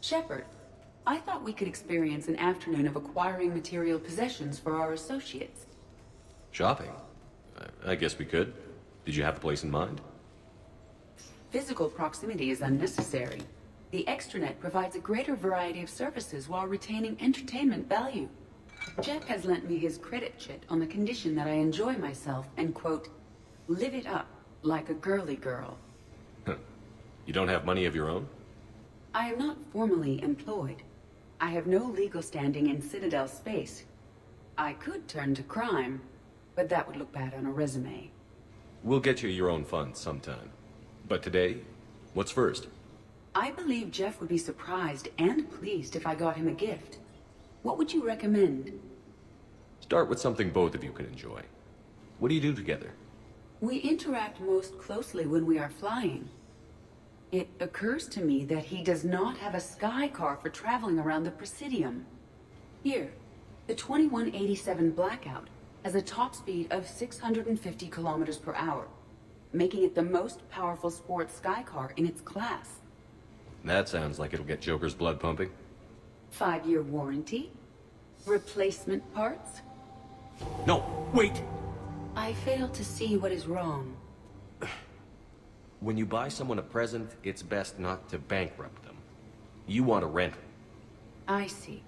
Shepard, I thought we could experience an afternoon of acquiring material possessions for our associates. Shopping? I guess we could. Did you have a place in mind? Physical proximity is unnecessary. The extranet provides a greater variety of services while retaining entertainment value. Jeff has lent me his credit chit on the condition that I enjoy myself and, quote, live it up like a girly girl. You don't have money of your own? I am not formally employed. I have no legal standing in Citadel space. I could turn to crime, but that would look bad on a resume. We'll get you your own funds sometime. But today, what's first? I believe Jeff would be surprised and pleased if I got him a gift. What would you recommend? Start with something both of you can enjoy. What do you do together? We interact most closely when we are flying. It occurs to me that he does not have a sky car for traveling around the Presidium. Here, the 2187 Blackout has a top speed of 650 kilometers per hour, making it the most powerful sports sky car in its class. That sounds like it'll get Joker's blood pumping. 5-year warranty? Replacement parts? No, wait! I fail to see what is wrong. When you buy someone a present, it's best not to bankrupt them. You want to rent it. I see.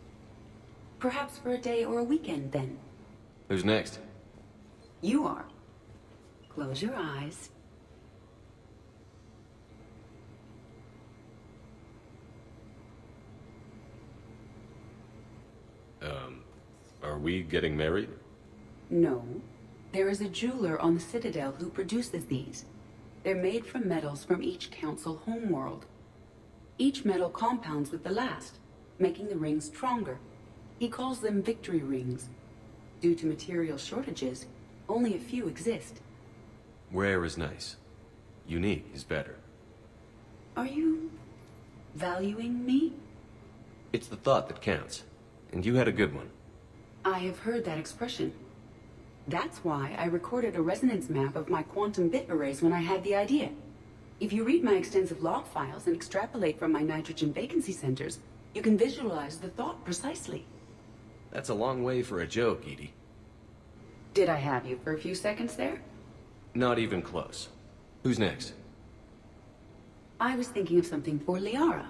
Perhaps for a day or a weekend, then. Who's next? You are. Close your eyes. Are we getting married? No. There is a jeweler on the Citadel who produces these. They're made from metals from each council homeworld. Each metal compounds with the last, making the rings stronger. He calls them victory rings. Due to material shortages, only a few exist. Rare is nice. Unique is better. Are you valuing me? It's the thought that counts. And you had a good one. I have heard that expression. That's why I recorded a resonance map of my quantum bit arrays when I had the idea. If you read my extensive log files and extrapolate from my nitrogen vacancy centers, you can visualize the thought precisely. That's a long way for a joke, Edie. Did I have you for a few seconds there? Not even close. Who's next? I was thinking of something for Liara.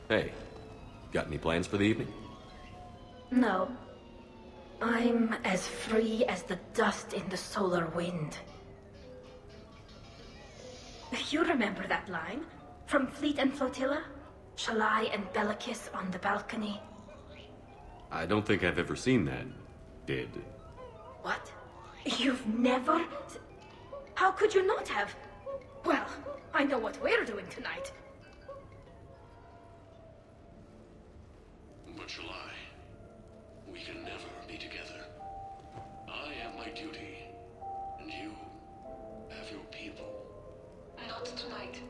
Hey, got any plans for the evening? No. I'm as free as the dust in the solar wind. You remember that line? From Fleet and Flotilla? Shalai and Bellicus on the balcony? I don't think I've ever seen that. Did. What? You've never... How could you not have? Well, I know what we're doing tonight. But shall I? We can never be together. I have my duty, and you have your people. Not tonight.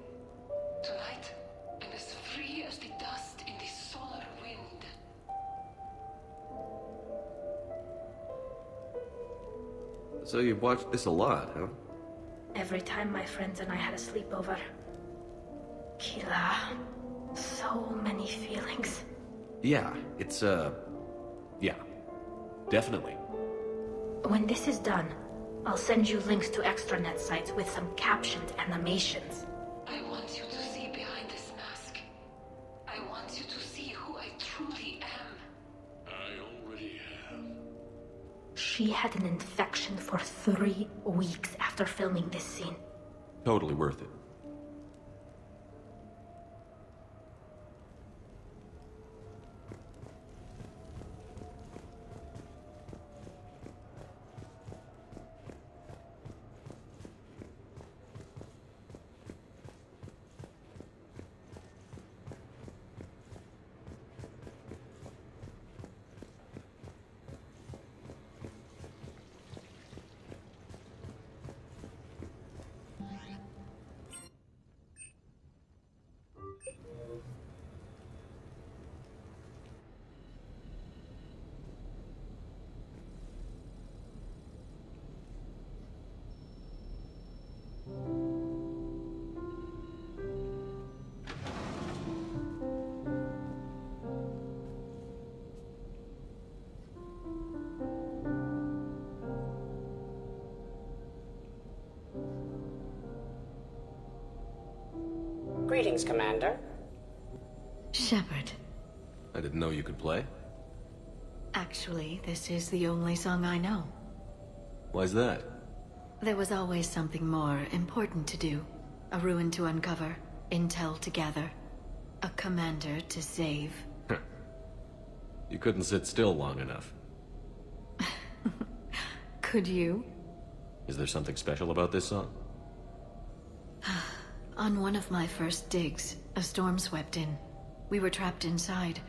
Tonight, I'm as free as the dust in the solar wind. So you've watched this a lot, huh? Every time my friends and I had a sleepover. Kila. So many feelings. Yeah, it's, yeah. Definitely. When this is done, I'll send you links to extranet sites with some captioned animations. I want you to see behind this mask. I want you to see who I truly am. She had an infection for 3 weeks after filming this scene. Totally worth it. Greetings, Commander. Shepard. I didn't know you could play. Actually, this is the only song I know. Why's that? There was always something more important to do. A ruin to uncover, intel to gather, a commander to save. You couldn't sit still long enough. Could you? Is there something special about this song? On one of my first digs, a storm swept in. We were trapped inside.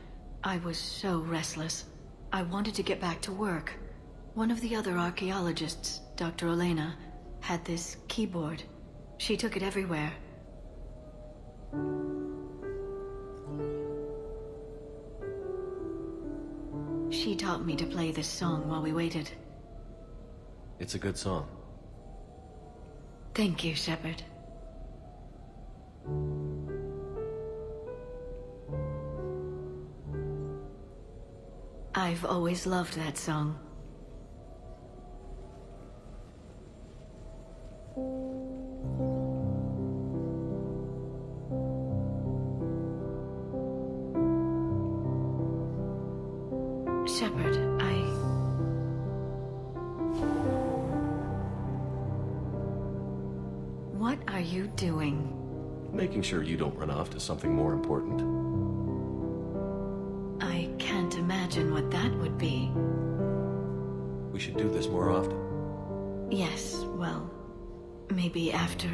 I was so restless. I wanted to get back to work. One of the other archaeologists, Dr. Elena, had this keyboard. She took it everywhere. She taught me to play this song while we waited. It's a good song. Thank you, Shepard. I've always loved that song. Shepard, What are you doing? Making sure you don't run off to something more important. I can't imagine what that would be. We should do this more often. Yes, well, maybe after.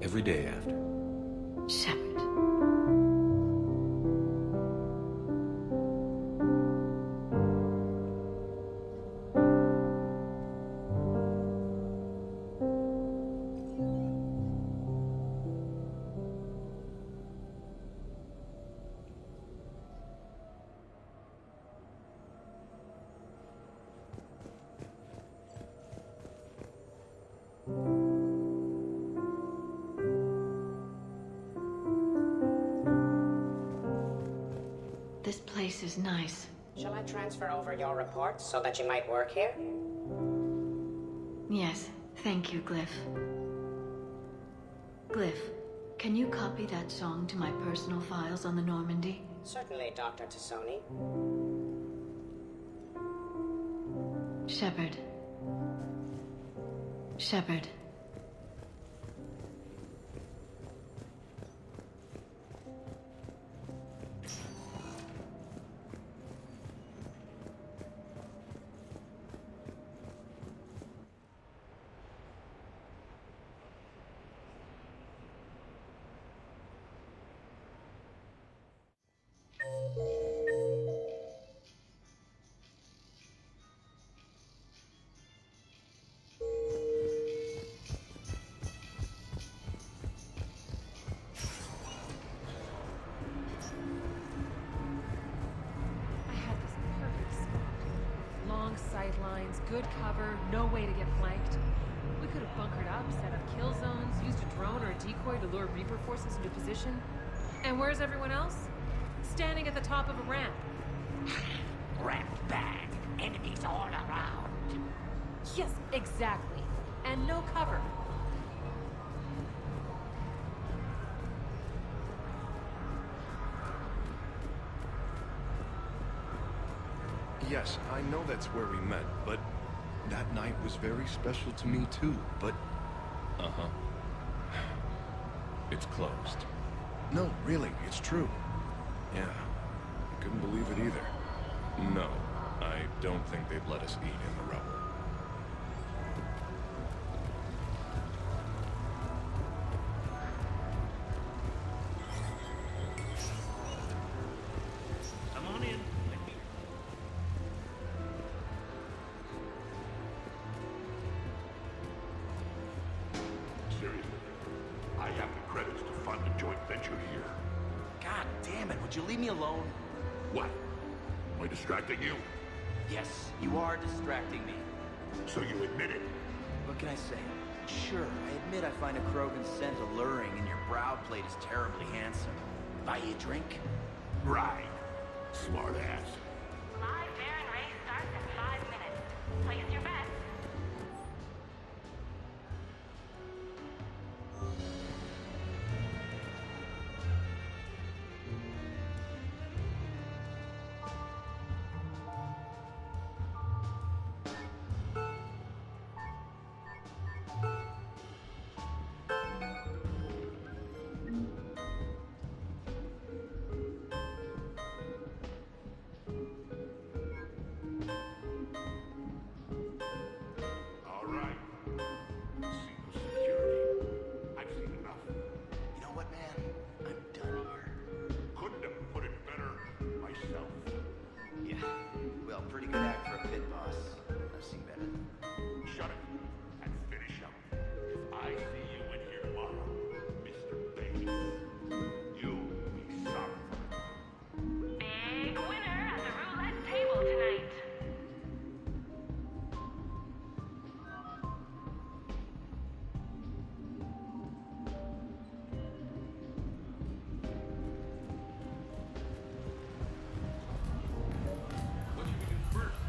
Every day after. Shepard. This place is nice. Shall I transfer over your reports so that you might work here? Yes, thank you, Glyph. Glyph, can you copy that song to my personal files on the Normandy? Certainly, Dr. Tassoni. Shepard. Shepard. Sightlines, good cover, no way to get flanked. We could have bunkered up, set up kill zones, used a drone or a decoy to lure Reaper forces into position. And where's everyone else? Standing at the top of a ramp. Ramp bad. Enemies all around. Yes, exactly. And no cover. Yes, I know that's where we met, but That night was very special to me too, but... Uh-huh. It's closed. No, really, it's true. Yeah, I couldn't believe it either. No, I don't think they'd let us eat in the rubble. Come on in. Seriously, I have the credits to fund a joint venture here. God damn it, would you leave me alone? What? Am I distracting you? Yes, you are distracting me. So you admit it? What can I say? Sure, I admit I find a Krogan scent alluring and your brow plate is terribly handsome. Buy you a drink? Right. Smart ass. Live Baron race starts in 5 minutes. Place your bets. All right. See no security. I've seen enough. You know what, man? I'm done here. Couldn't have put it better myself. Yeah, well, pretty good act for a pit boss. I've seen better. Shut it and finish up. If I see you in here tomorrow, Mr. Bates, you'll be sorry for it. Big winner at the roulette table tonight. What should we do first?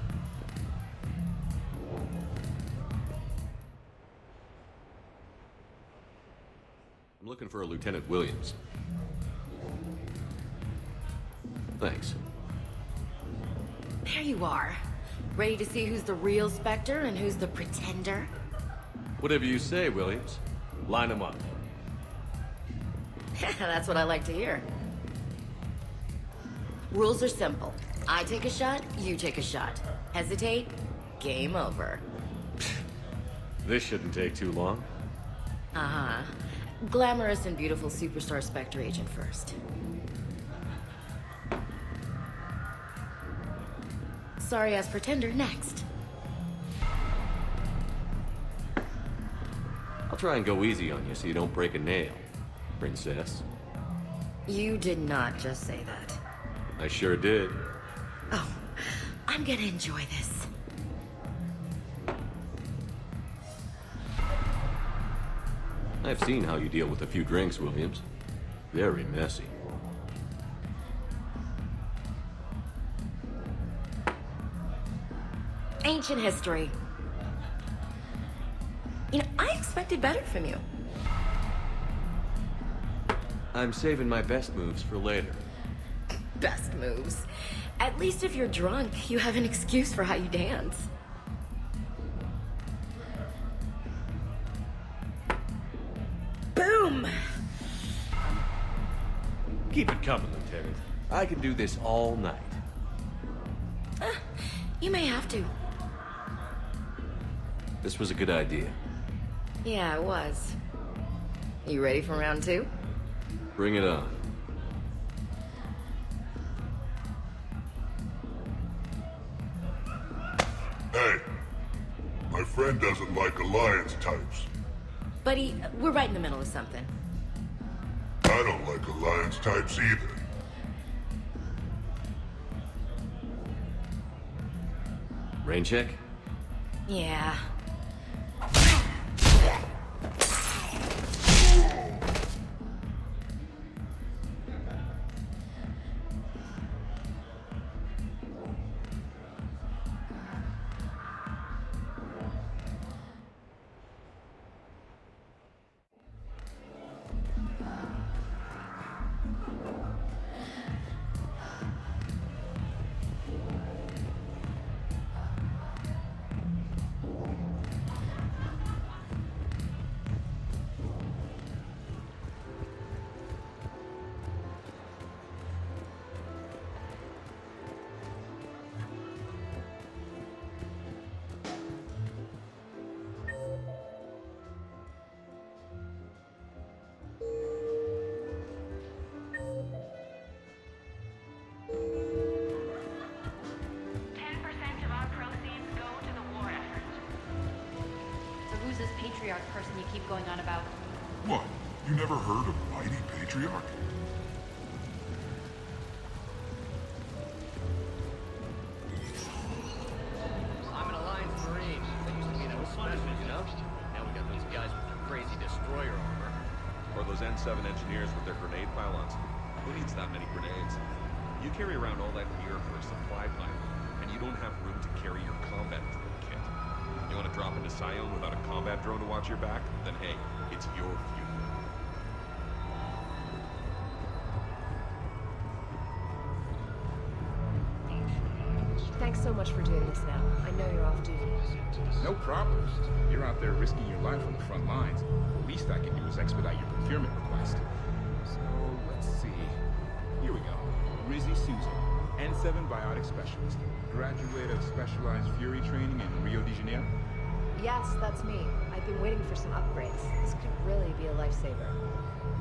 I'm looking for a Lieutenant Williams. Thanks. There you are. Ready to see who's the real Spectre and who's the pretender? Whatever you say, Williams. Line them up. That's what I like to hear. Rules are simple. I take a shot, you take a shot. Hesitate, game over. This shouldn't take too long. Uh-huh. Glamorous and beautiful superstar Spectre agent first. Sorry-ass pretender next. I'll try and go easy on you so you don't break a nail, princess. You did not just say that. I sure did. Oh, I'm gonna enjoy this. I've seen how you deal with a few drinks, Williams. Very messy. Ancient history. You know, I expected better from you. I'm saving my best moves for later. Best moves. At least if you're drunk, you have an excuse for how you dance. Boom! Keep it coming, Lieutenant. I can do this all night. You may have to. This was a good idea. Yeah, it was. You ready for round two? Bring it on. Hey, my friend doesn't like alliance types. Buddy, we're right in the middle of something. I don't like alliance types either. Rain check? Yeah. patriarch person you keep going on about? What? You never heard of Mighty Patriarch? I'm an Alliance Marine. That used to mean I was special, you know? Now we got those guys with their crazy destroyer armor. Or those N7 engineers with their grenade pylons. Who needs that many grenades? You carry around all that gear for a supply pile, and you don't have room to carry your combat drone kit. You want to drop into Scion without a combat drone to watch your back? Then hey, it's your funeral. Thanks so much for doing this now. I know you're off duty. No problem. You're out there risking your life on the front lines. The least I can do is expedite your procurement request. So, let's see. Here we go. Rizzy Souza, N7 Biotic Specialist. Graduate of Specialized Fury Training in Rio de Janeiro? Yes, that's me. I've been waiting for some upgrades. This could really be a lifesaver.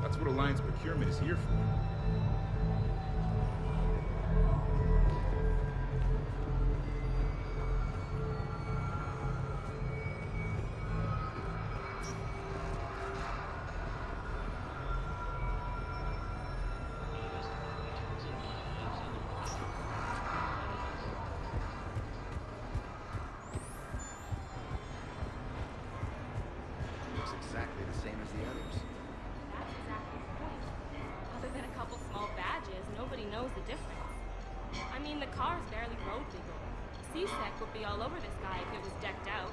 That's what Alliance Procurement is here for. Looks exactly the same as the others. That's exactly the point. Other than a couple small badges, nobody knows the difference. I mean, the car's barely road legal. C-Sec would be all over this guy if it was decked out.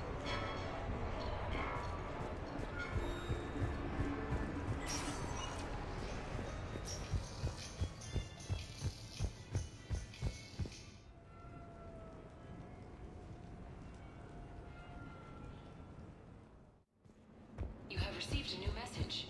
You have received a new message.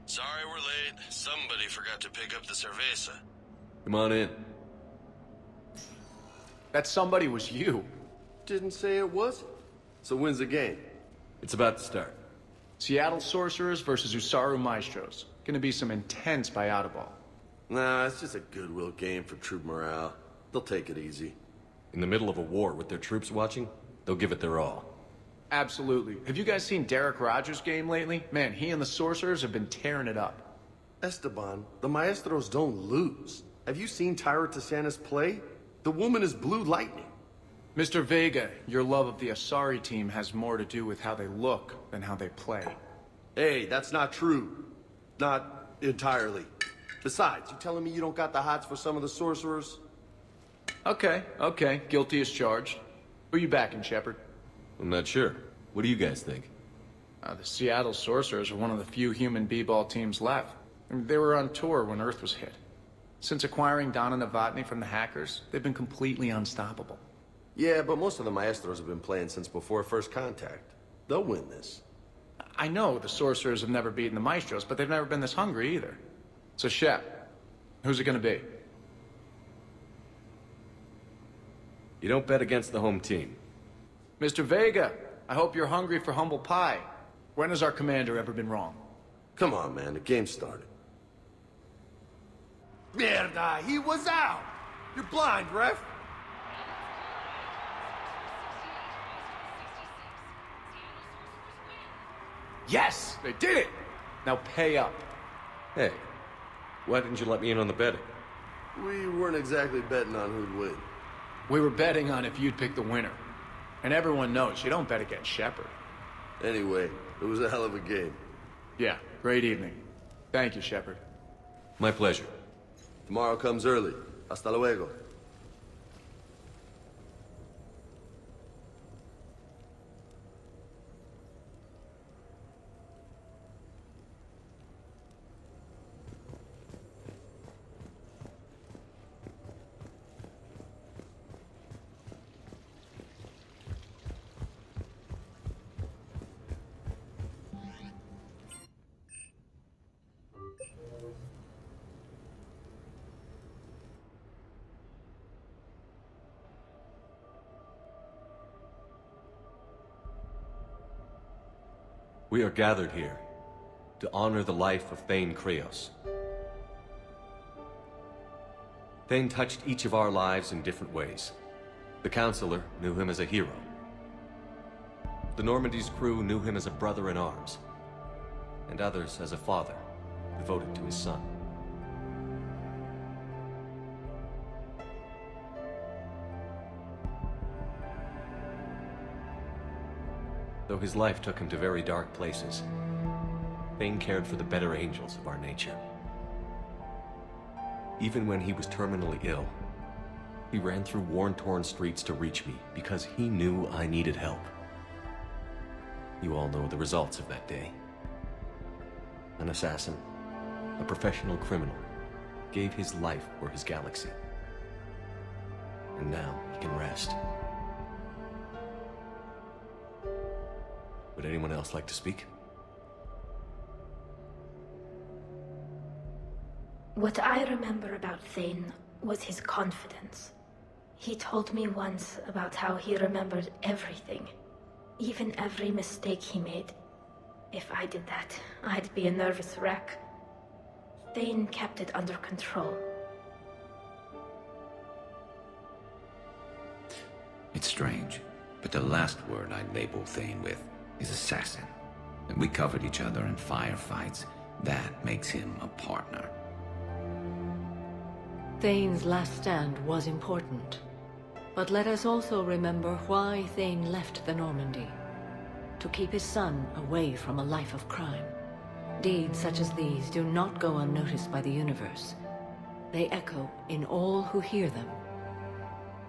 Sorry we're late. Somebody forgot to pick up the cerveza. Come on in. That somebody was you. Didn't say it was. So when's the game? It's about to start. Seattle Sorcerers versus Usaru Maestros. Gonna be some intense buyouta ball. Nah, it's just a goodwill game for troop morale. They'll take it easy. In the middle of a war with their troops watching, they'll give it their all. Absolutely. Have you guys seen Derek Rogers' game lately? Man, he and the Sorcerers have been tearing it up. Esteban, the Maestros don't lose. Have you seen Tyra Tassanis play? The woman is blue lightning. Mr. Vega, your love of the Asari team has more to do with how they look than how they play. Hey, that's not true. Not entirely. Besides, you telling me you don't got the hots for some of the Sorcerers? Okay. Guilty as charged. Who you backing, Shepard? I'm not sure. What do you guys think? The Seattle Sorcerers are one of the few human b-ball teams left. They were on tour when Earth was hit. Since acquiring Donna Novotny from the hackers, they've been completely unstoppable. Yeah, but most of the Maestros have been playing since before first contact. They'll win this. I know the sorcerers have never beaten the maestros, but they've never been this hungry either. So, Shep, who's it gonna be? You don't bet against the home team. Mr. Vega, I hope you're hungry for humble pie. When has our commander ever been wrong? Come on, man, the game started. Mierda, he was out! You're blind, ref! Yes, they did it! Now pay up. Hey, why didn't you let me in on the betting? We weren't exactly betting on who'd win. We were betting on if you'd pick the winner. And everyone knows you don't bet against Shepard. Anyway, it was a hell of a game. Yeah, great evening. Thank you, Shepard. My pleasure. Tomorrow comes early. Hasta luego. We are gathered here to honor the life of Thane Kreos. Thane touched each of our lives in different ways. The Counselor knew him as a hero. The Normandy's crew knew him as a brother in arms, and others as a father, devoted to his son. Though his life took him to very dark places, Thane cared for the better angels of our nature. Even when he was terminally ill, he ran through worn-torn streets to reach me because he knew I needed help. You all know the results of that day. An assassin, a professional criminal, gave his life for his galaxy. And now he can rest. Would anyone else like to speak? What I remember about Thane was his confidence. He told me once about how he remembered everything, even every mistake he made. If I did that, I'd be a nervous wreck. Thane kept it under control. It's strange, but the last word I'd label Thane with is assassin. And we covered each other in firefights. That makes him a partner. Thane's last stand was important. But let us also remember why Thane left the Normandy. To keep his son away from a life of crime. Deeds such as these do not go unnoticed by the universe. They echo in all who hear them.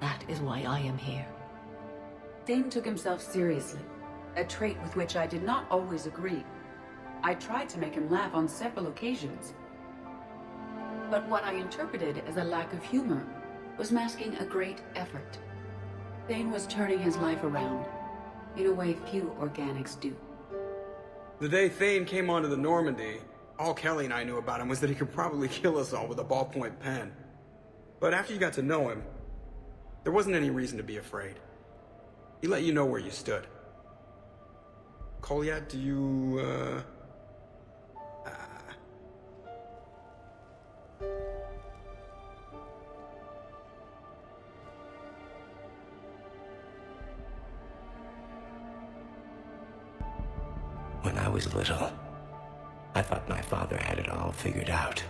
That is why I am here. Thane took himself seriously, a trait with which I did not always agree. I tried to make him laugh on several occasions. But what I interpreted as a lack of humor was masking a great effort. Thane was turning his life around, in a way few organics do. The day Thane came onto the Normandy, all Kelly and I knew about him was that he could probably kill us all with a ballpoint pen. But after you got to know him, there wasn't any reason to be afraid. He let you know where you stood. Kolya, do you, When I was little, I thought my father had it all figured out.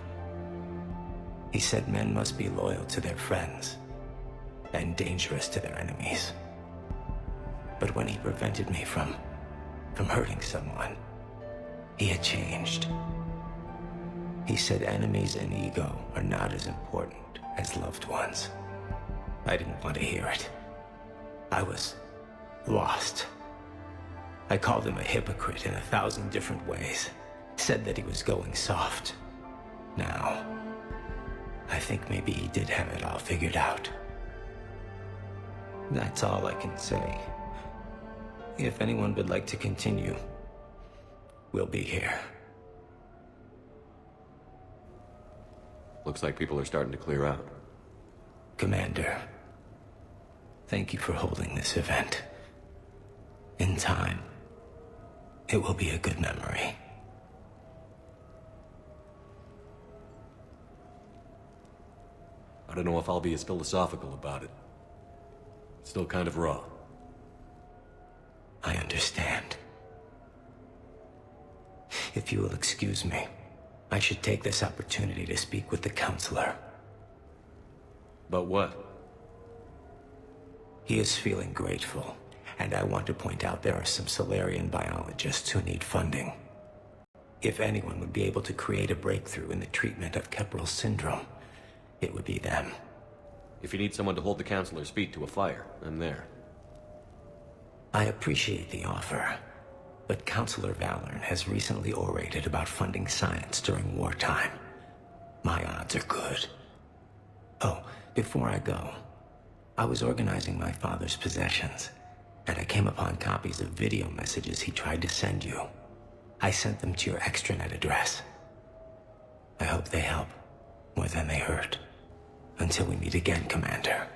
He said men must be loyal to their friends and dangerous to their enemies. But when he prevented me from hurting someone, he had changed. He said enemies and ego are not as important as loved ones. I didn't want to hear it. I was lost. I called him a hypocrite in 1,000 different ways. Said that he was going soft. Now, I think maybe he did have it all figured out. That's all I can say. If anyone would like to continue, We'll be here. Looks like people are starting to clear out. Commander, thank you for holding this event. In time, it will be a good memory. I don't know if I'll be as philosophical about it. It's still kind of raw. I understand. If you will excuse me, I should take this opportunity to speak with the counselor. About what? He is feeling grateful, and I want to point out there are some Solarian biologists who need funding. If anyone would be able to create a breakthrough in the treatment of Kepral syndrome, it would be them. If you need someone to hold the counselor's feet to a fire, I'm there. I appreciate the offer, but Counselor Valorn has recently orated about funding science during wartime. My odds are good. Oh, before I go, I was organizing my father's possessions, and I came upon copies of video messages he tried to send you. I sent them to your extranet address. I hope they help, more than they hurt. Until we meet again, Commander.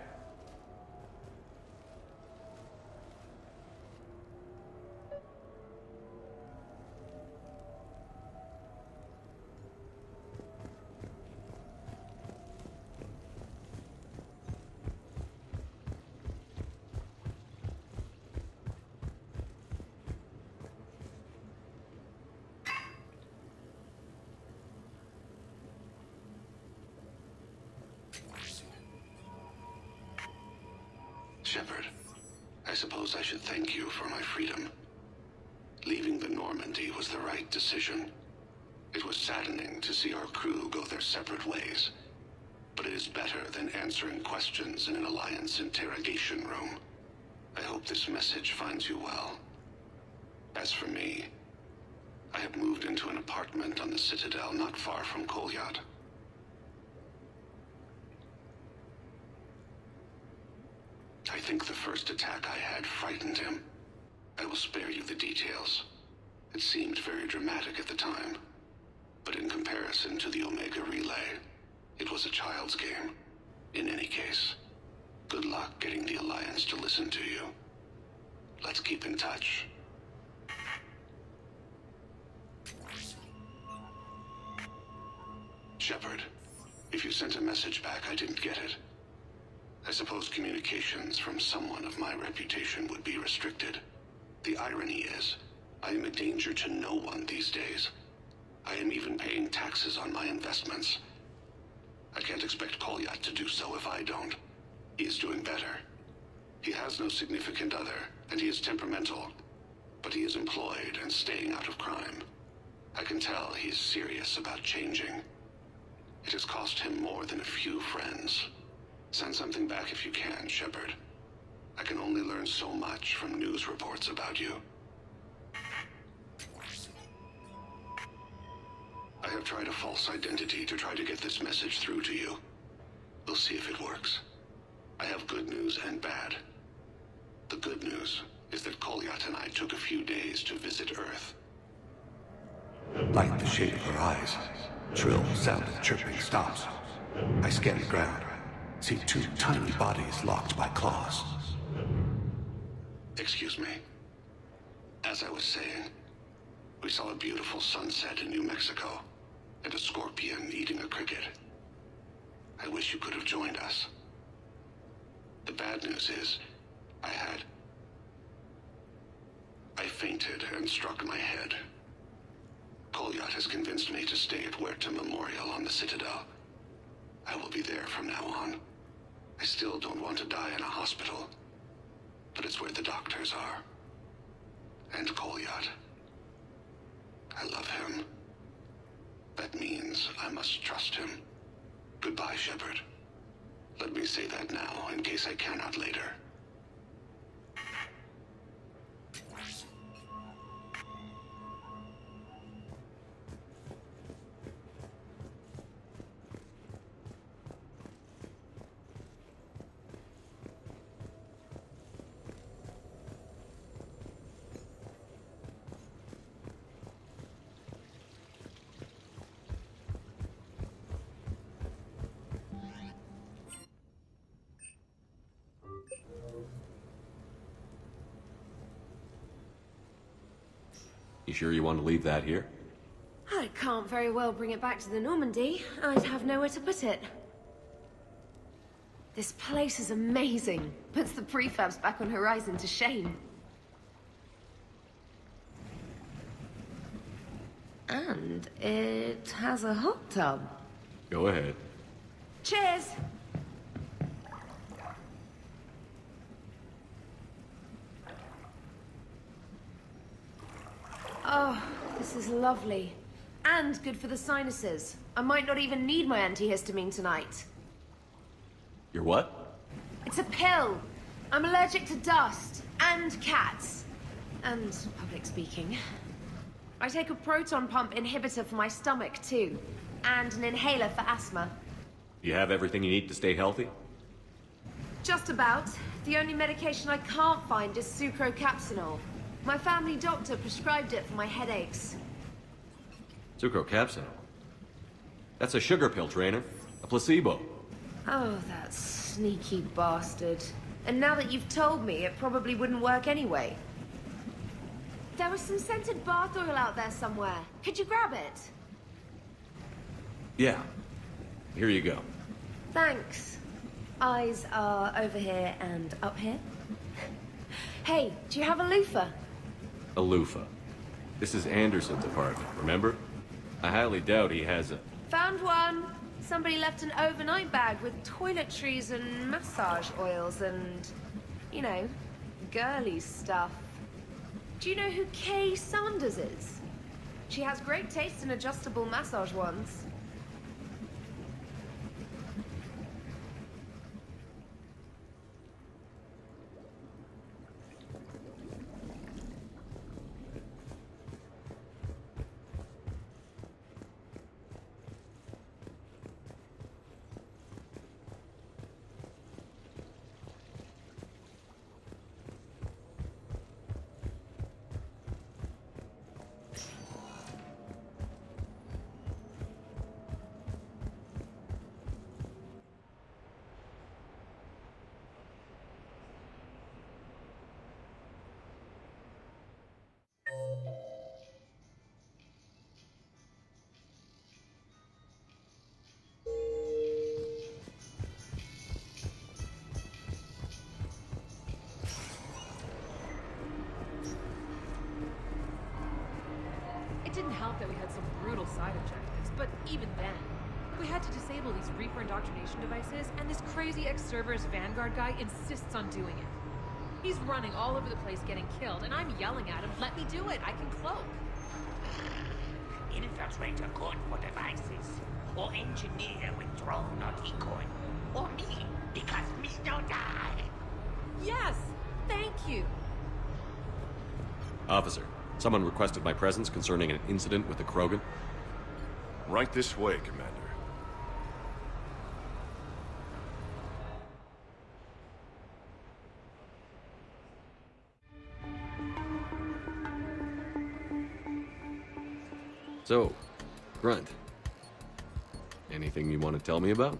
Shepard, I suppose I should thank you for my freedom. Leaving the Normandy was the right decision. It was saddening to see our crew go their separate ways, but it is better than answering questions in an Alliance interrogation room. I hope this message finds you well. As for me, I have moved into an apartment on the Citadel not far from Kolyat. I think the first attack I had frightened him. I will spare you the details. It seemed very dramatic at the time, but in comparison to the Omega Relay, it was a child's game. In any case, good luck getting the Alliance to listen to you. Let's keep in touch. Shepard, if you sent a message back, I didn't get it. I suppose communications from someone of my reputation would be restricted. The irony is, I am a danger to no one these days. I am even paying taxes on my investments. I can't expect Kolyat to do so if I don't. He is doing better. He has no significant other, and he is temperamental. But he is employed and staying out of crime. I can tell he is serious about changing. It has cost him more than a few friends. Send something back if you can, Shepard. I can only learn so much from news reports about you. I have tried a false identity to try to get this message through to you. We'll see if it works. I have good news and bad. The good news is that Kolyat and I took a few days to visit Earth. Like the shade of her eyes, shrill sound of chirping stops. I scan the ground. See two tiny bodies locked by claws. Excuse me. As I was saying, we saw a beautiful sunset in New Mexico, and a scorpion eating a cricket. I wish you could have joined us. The bad news is, I fainted and struck my head. Kolyat has convinced me to stay at Huerta Memorial on the Citadel. I will be there from now on. I still don't want to die in a hospital, but it's where the doctors are. And Kolyat. I love him. That means I must trust him. Goodbye, Shepard. Let me say that now, in case I cannot later. You sure you want to leave that here? I can't very well bring it back to the Normandy. I'd have nowhere to put it. This place is amazing. Puts the prefabs back on Horizon to shame. And it has a hot tub. Go ahead. Cheers! Oh, this is lovely. And good for the sinuses. I might not even need my antihistamine tonight. Your what? It's a pill. I'm allergic to dust. And cats. And public speaking. I take a proton pump inhibitor for my stomach, too. And an inhaler for asthma. You have everything you need to stay healthy? Just about. The only medication I can't find is sucrocapsinol. My family doctor prescribed it for my headaches. Sucrocapsinol? That's a sugar pill, Trainer. A placebo. Oh, that sneaky bastard. And now that you've told me, it probably wouldn't work anyway. There was some scented bath oil out there somewhere. Could you grab it? Yeah. Here you go. Thanks. Eyes are over here and up here. Hey, do you have a loofah? A loofah. This is Anderson's apartment, remember? I highly doubt he has a... Found one. Somebody left an overnight bag with toiletries and massage oils and, you know, girly stuff. Do you know who Kay Sanders is? She has great taste in adjustable massage ones. It didn't help that we had some brutal side objectives, but even then, we had to disable these Reaper indoctrination devices, and this crazy ex-Cerberus Vanguard guy insists on doing it. He's running all over the place getting killed, and I'm yelling at him, let me do it, I can cloak. Infiltrate a code for devices, or engineer with drone or decoy, or me, because me don't die. Yes, thank you. Officer, someone requested my presence concerning an incident with the Krogan. Right this way, Commander. So, Grunt. Anything you want to tell me about?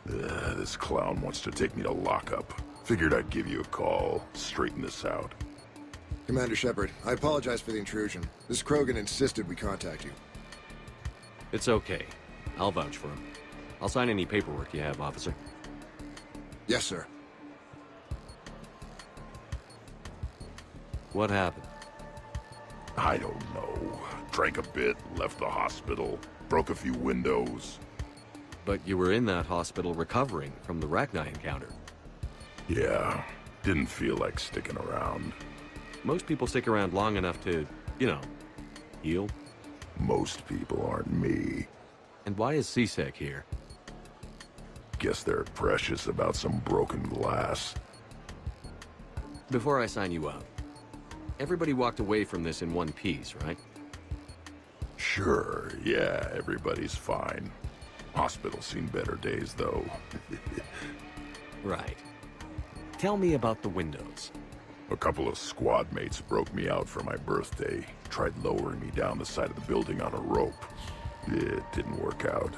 This clown wants to take me to lockup. Figured I'd give you a call, straighten this out. Commander Shepard, I apologize for the intrusion. This Krogan insisted we contact you. It's okay. I'll vouch for him. I'll sign any paperwork you have, officer. Yes, sir. What happened? I don't know. Drank a bit, left the hospital, broke a few windows. But you were in that hospital recovering from the Rachni encounter. Yeah, didn't feel like sticking around. Most people stick around long enough to, you know, heal. Most people aren't me. And why is CSEC here? Guess they're precious about some broken glass. Before I sign you out, everybody walked away from this in one piece, right? Sure, yeah, everybody's fine. Hospital's seen better days, though. Right. Tell me about the windows. A couple of squad mates broke me out for my birthday. Tried lowering me down the side of the building on a rope. It didn't work out.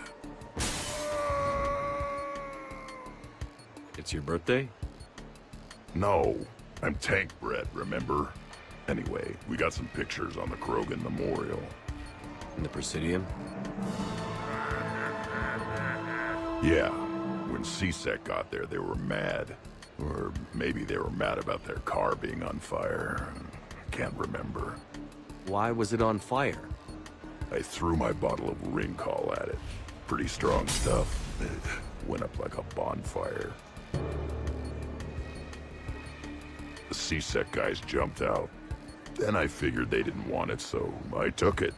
It's your birthday? No, I'm tank bred, remember? Anyway, we got some pictures on the Krogan Memorial. In the Presidium? Yeah. When CSEC got there, they were mad. Or maybe they were mad about their car being on fire. Can't remember. Why was it on fire? I threw my bottle of Ringcall at it. Pretty strong stuff. It went up like a bonfire. The CSEC guys jumped out. Then I figured they didn't want it, so I took it.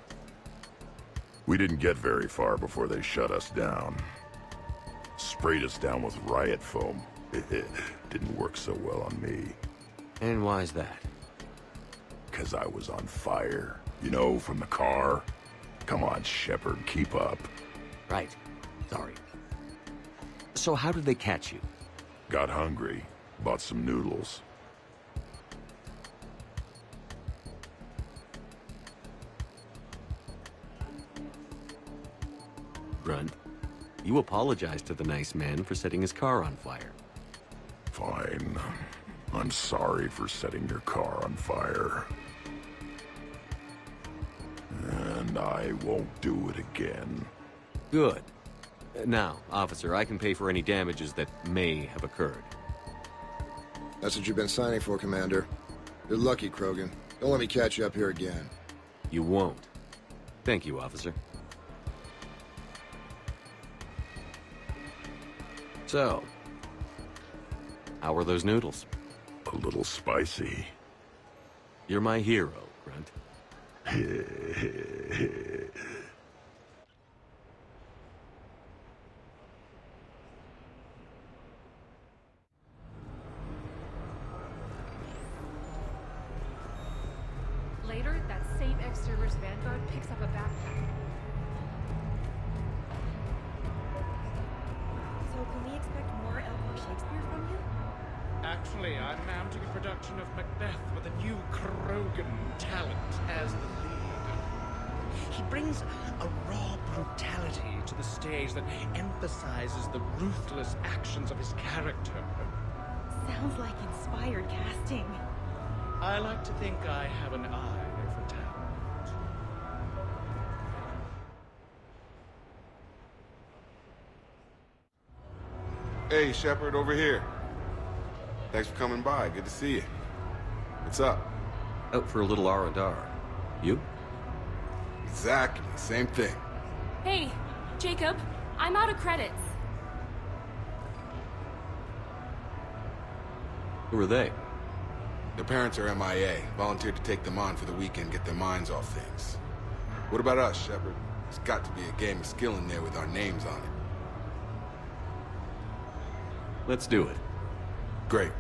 We didn't get very far before they shut us down. Sprayed us down with riot foam. Didn't work so well on me. And why's that? 'Cause I was on fire. You know, from the car. Come on, Shepard, keep up. Right. Sorry. So how did they catch you? Got hungry. Bought some noodles. Grunt, you apologized to the nice man for setting his car on fire. Fine. I'm sorry for setting your car on fire. And I won't do it again. Good. Now, officer, I can pay for any damages that may have occurred. That's what you've been signing for, Commander. You're lucky, Krogan. Don't let me catch you up here again. You won't. Thank you, officer. So, how were those noodles? A little spicy. You're my hero, Grunt. Later, that same ex-server's Vanguard picks up a backpack. So can we expect more Elmore Shakespeare from you? Actually, I'm mounting a production of Macbeth with a new Krogan talent as the lead. He brings a raw brutality to the stage that emphasizes the ruthless actions of his character. Sounds like inspired casting. I like to think I have an eye for talent. Hey, Shepard, over here. Thanks for coming by. Good to see you. What's up? Out for a little R&R. You? Exactly. Same thing. Hey, Jacob, I'm out of credits. Who are they? Their parents are MIA. Volunteered to take them on for the weekend, get their minds off things. What about us, Shepard? There's got to be a game of skill in there with our names on it. Let's do it. Great.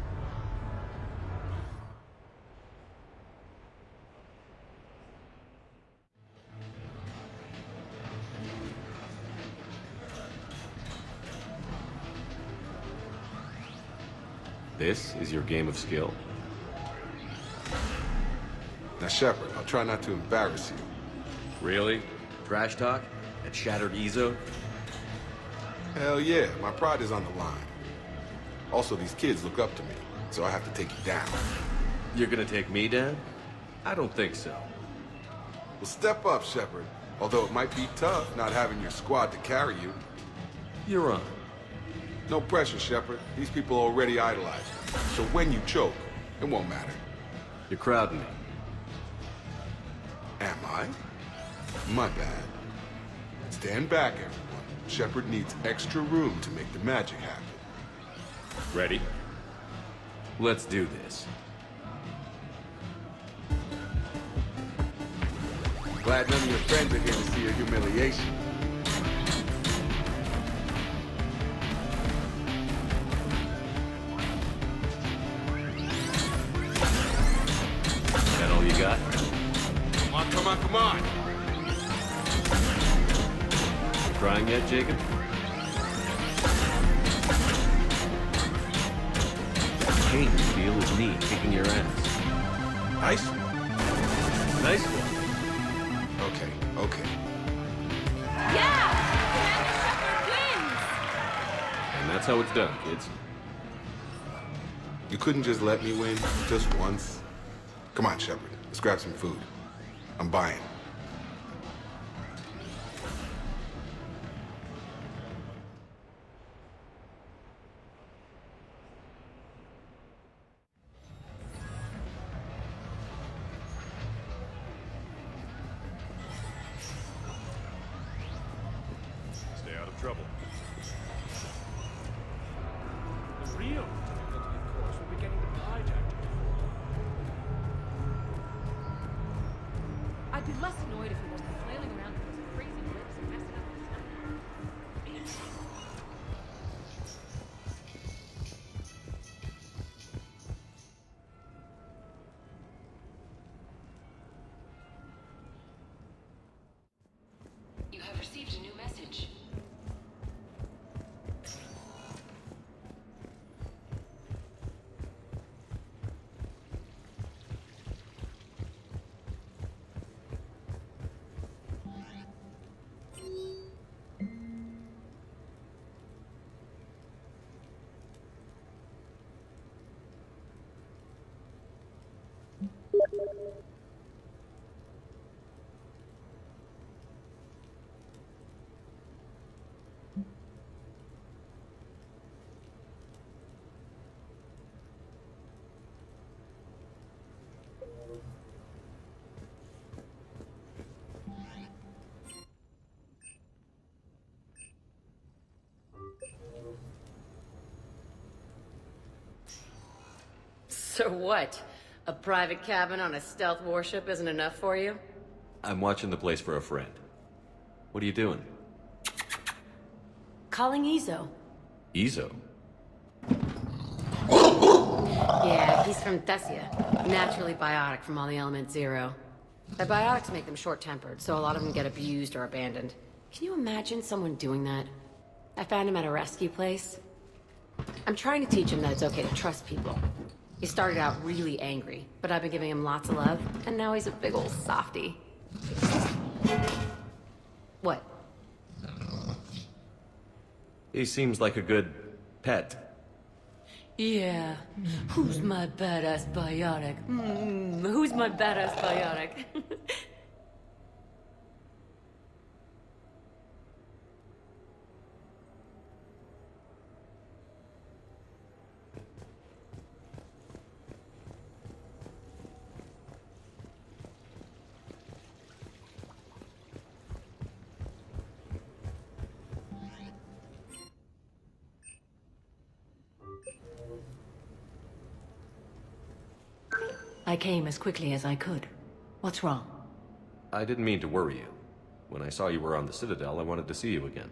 This is your game of skill? Now, Shepard, I'll try not to embarrass you. Really? Trash talk? At Shattered Ezo? Hell yeah, my pride is on the line. Also, these kids look up to me, so I have to take you down. You're gonna take me down? I don't think so. Well, step up, Shepard. Although it might be tough not having your squad to carry you. You're on. No pressure, Shepard. These people already idolize you. So when you choke, it won't matter. You're crowding me. Am I? My bad. Stand back, everyone. Shepard needs extra room to make the magic happen. Ready? Let's do this. Glad none of your friends are here to see your humiliation. That all you got? Come on, come on, come on! Crying yet, Jacob? Hate to feel is me kicking your ass. Nice. Nice one. Okay, okay. Yeah! Commander Shepard wins! And that's how it's done, kids. You couldn't just let me win, just once? Come on, Shepard. Let's grab some food. I'm buying. Stay out of trouble. The real difficulty, of course, will be getting the hijacked. I'd be less annoyed if he wasn't flailing around with those crazy lips and messing up his stomach. You have received a new message. So what? A private cabin on a stealth warship isn't enough for you? I'm watching the place for a friend. What are you doing? Calling Izo. Izo? Yeah, he's from Thessia. Naturally biotic from all the element zero. The biotics make them short-tempered, so a lot of them get abused or abandoned. Can you imagine someone doing that? I found him at a rescue place. I'm trying to teach him that it's okay to trust people. He started out really angry, but I've been giving him lots of love, and now he's a big old softie. What? He seems like a good pet. Yeah. Who's my badass biotic? Who's my badass biotic? I came as quickly as I could. What's wrong? I didn't mean to worry you. When I saw you were on the Citadel, I wanted to see you again.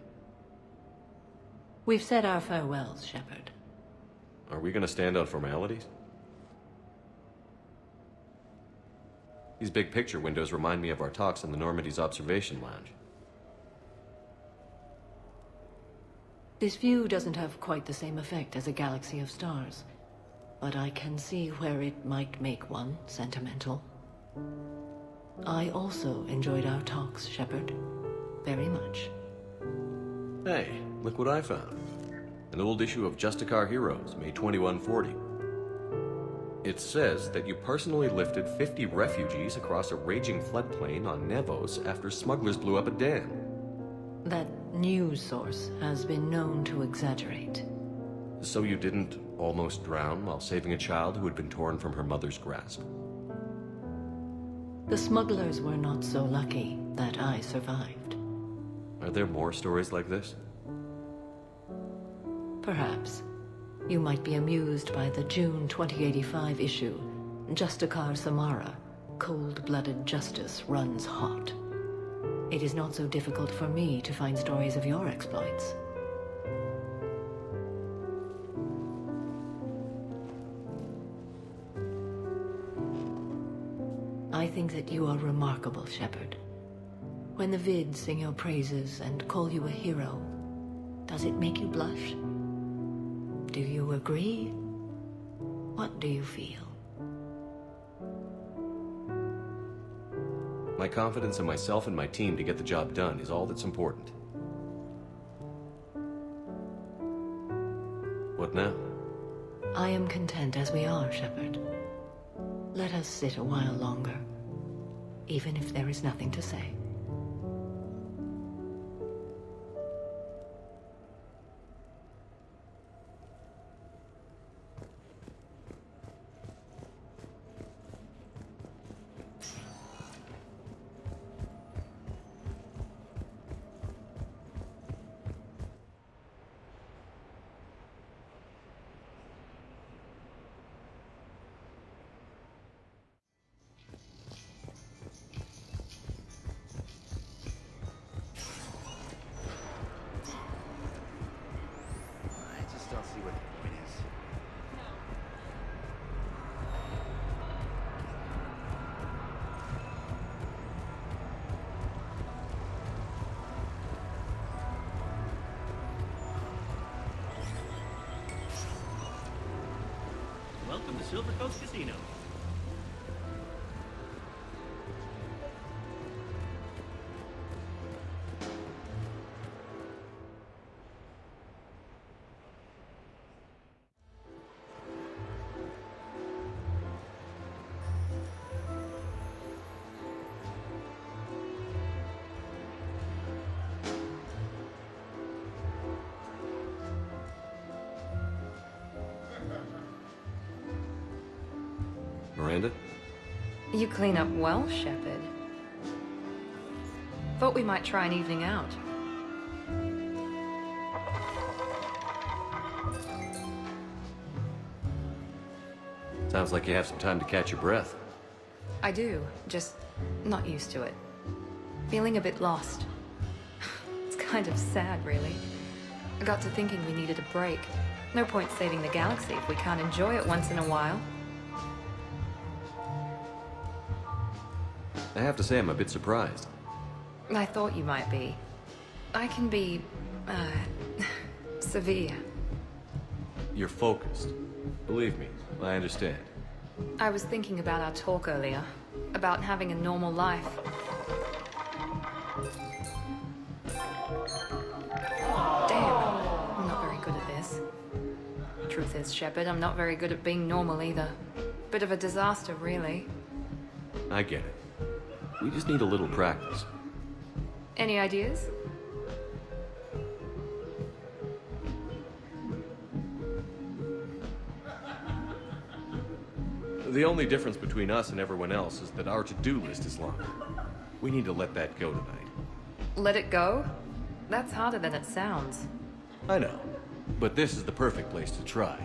We've said our farewells, Shepard. Are we gonna stand on formalities? These big picture windows remind me of our talks in the Normandy's observation lounge. This view doesn't have quite the same effect as a galaxy of stars, but I can see where it might make one sentimental. I also enjoyed our talks, Shepard. Very much. Hey, look what I found. An old issue of Justicar Heroes, May 2140. It says that you personally lifted 50 refugees across a raging floodplain on Nevos after smugglers blew up a dam. That news source has been known to exaggerate. So you didn't almost drown while saving a child who had been torn from her mother's grasp? The smugglers were not so lucky that I survived. Are there more stories like this? Perhaps. You might be amused by the June 2085 issue, Justicar Samara, Cold-Blooded Justice Runs Hot. It is not so difficult for me to find stories of your exploits. I think that you are remarkable, Shepard. When the vids sing your praises and call you a hero, does it make you blush? Do you agree? What do you feel? My confidence in myself and my team to get the job done is all that's important. What now? I am content as we are, Shepard. Let us sit a while longer, even if there is nothing to say. Welcome to Silver Coast Casino. Miranda? You clean up well, Shepard. Thought we might try an evening out. Sounds like you have some time to catch your breath. I do, just not used to it. Feeling a bit lost. It's kind of sad, really. I got to thinking we needed a break. No point saving the galaxy if we can't enjoy it once in a while. I have to say I'm a bit surprised. I thought you might be. I can be, severe. You're focused. Believe me, I understand. I was thinking about our talk earlier, about having a normal life. Damn, I'm not very good at this. Truth is, Shepard, I'm not very good at being normal either. Bit of a disaster, really. I get it. We just need a little practice. Any ideas? The only difference between us and everyone else is that our to-do list is longer. We need to let that go tonight. Let it go? That's harder than it sounds. I know, but this is the perfect place to try.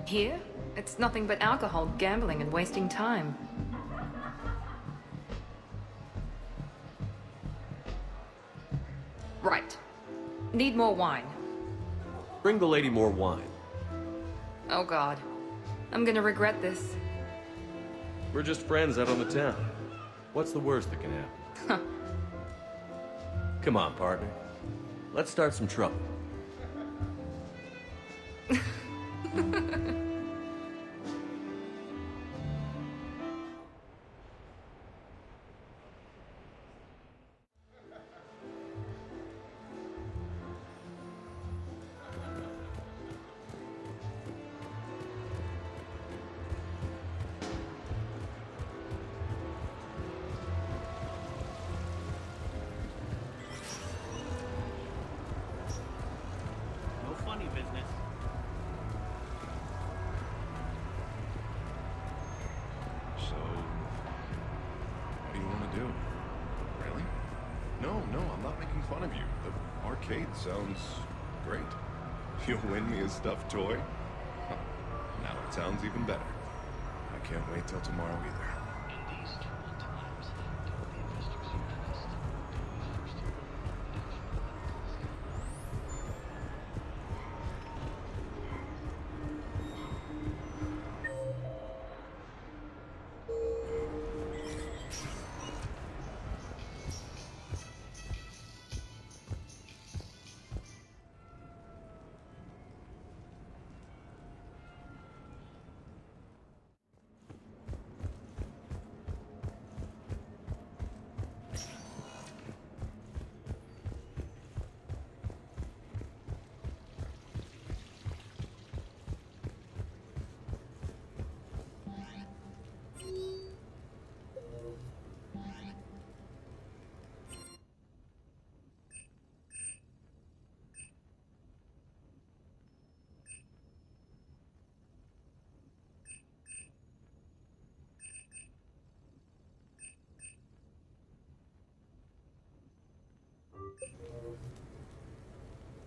Here? It's nothing but alcohol, gambling, and wasting time. Right. Need more wine. Bring the lady more wine. Oh god. I'm gonna regret this. We're just friends out on the town. What's the worst that can happen? Come on, partner. Let's start some trouble. Funny business. So, what do you want to do? Really? No, I'm not making fun of you. The arcade sounds great. You'll win me a stuffed toy? Huh. Now it sounds even better. I can't wait till tomorrow either.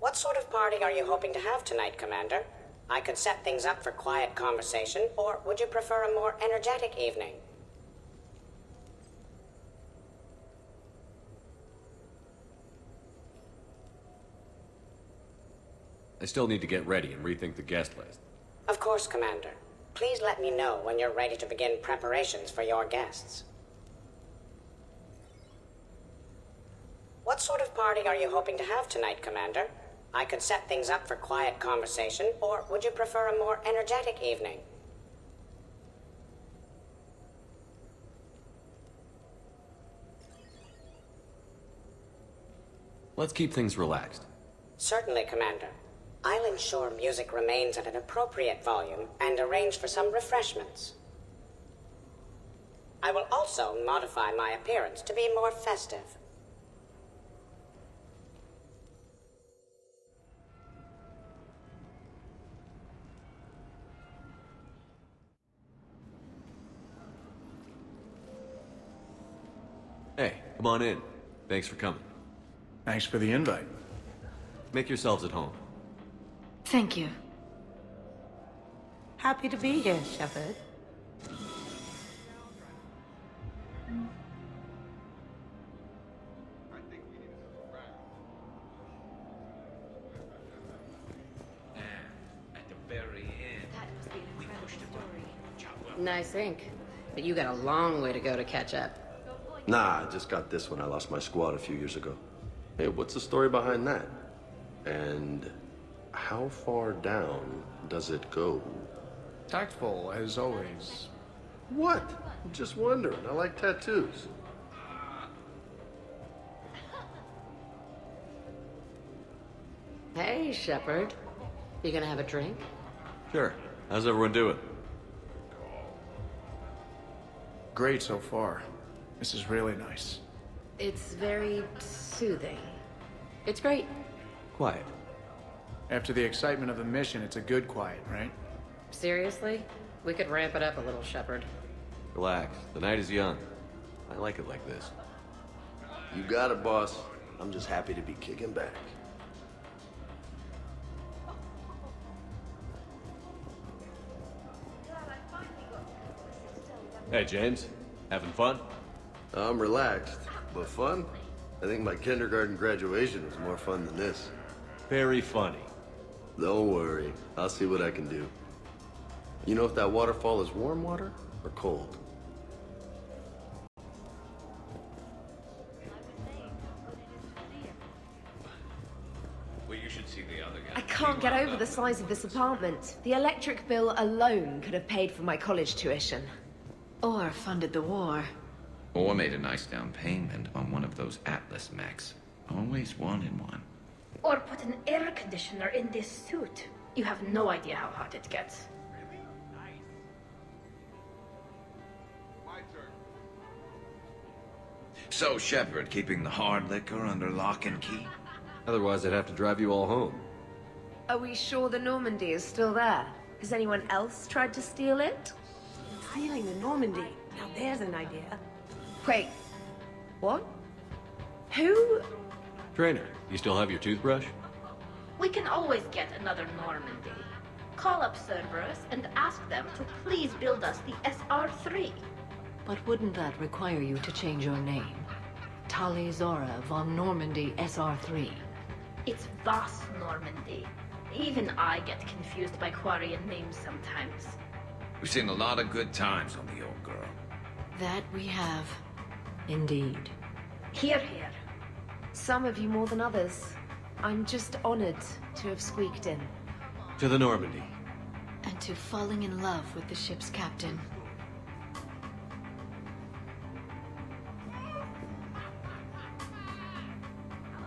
What sort of party are you hoping to have tonight, Commander? I could set things up for quiet conversation, or would you prefer a more energetic evening? I still need to get ready and rethink the guest list. Of course, Commander. Please let me know when you're ready to begin preparations for your guests. What sort of party are you hoping to have tonight, Commander? I could set things up for quiet conversation, or would you prefer a more energetic evening? Let's keep things relaxed. Certainly, Commander. I'll ensure music remains at an appropriate volume and arrange for some refreshments. I will also modify my appearance to be more festive. Hey, come on in. Thanks for coming. Thanks for the invite. Make yourselves at home. Thank you. Happy to be here, Shepard. At the very end, we pushed him up. Nice ink. But you got a long way to go to catch up. Nah, I just got this when I lost my squad a few years ago. Hey, what's the story behind that? And how far down does it go? Tactful, as always. What? I'm just wondering. I like tattoos. Hey, Shepard. You gonna have a drink? Sure. How's everyone doing? Great so far. This is really nice. It's very soothing. It's great. Quiet. After the excitement of the mission, it's a good quiet, right? Seriously? We could ramp it up a little, Shepard. Relax. The night is young. I like it like this. You got it, boss. I'm just happy to be kicking back. Hey, James. Having fun? I'm relaxed, but fun? I think my kindergarten graduation was more fun than this. Very funny. Don't worry. I'll see what I can do. You know if that waterfall is warm water or cold? Well, you should see the other guy. I can't get over the size of this apartment. The electric bill alone could have paid for my college tuition. Or funded the war. Or made a nice down payment on one of those Atlas mechs. Always wanted one. Or put an air conditioner in this suit. You have no idea how hot it gets. So, Shepard, keeping the hard liquor under lock and key? Otherwise, I'd have to drive you all home. Are we sure the Normandy is still there? Has anyone else tried to steal it? Stealing the Normandy. Now there's an idea. Wait. What? Who? Trainer, you still have your toothbrush? We can always get another Normandy. Call up Cerberus and ask them to please build us the SR-3. But wouldn't that require you to change your name? Tali Zora von Normandy SR-3. It's Voss Normandy. Even I get confused by Quarian names sometimes. We've seen a lot of good times on the old girl. That we have. Indeed. Hear, hear. Some of you more than others. I'm just honored to have squeaked in. To the Normandy. And to falling in love with the ship's captain.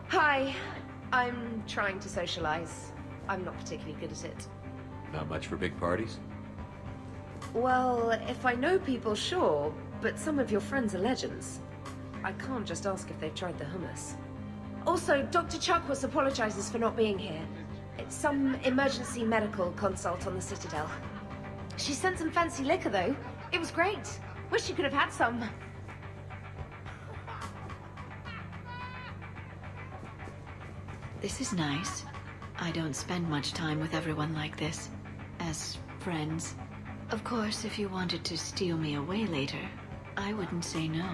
Hi. I'm trying to socialize. I'm not particularly good at it. Not much for big parties? Well, if I know people, sure, but some of your friends are legends. I can't just ask if they've tried the hummus. Also, Dr. Chuckwas apologizes for not being here. It's some emergency medical consult on the Citadel. She sent some fancy liquor, though. It was great. Wish you could have had some. This is nice. I don't spend much time with everyone like this, as friends. Of course, if you wanted to steal me away later, I wouldn't say no.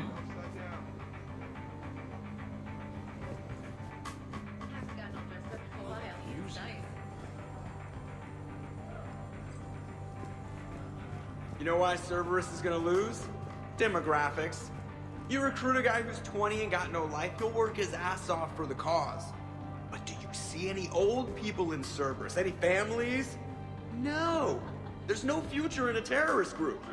You know why Cerberus is gonna lose? Demographics. You recruit a guy who's 20 and got no life, he'll work his ass off for the cause. But do you see any old people in Cerberus? Any families? No. There's no future in a terrorist group.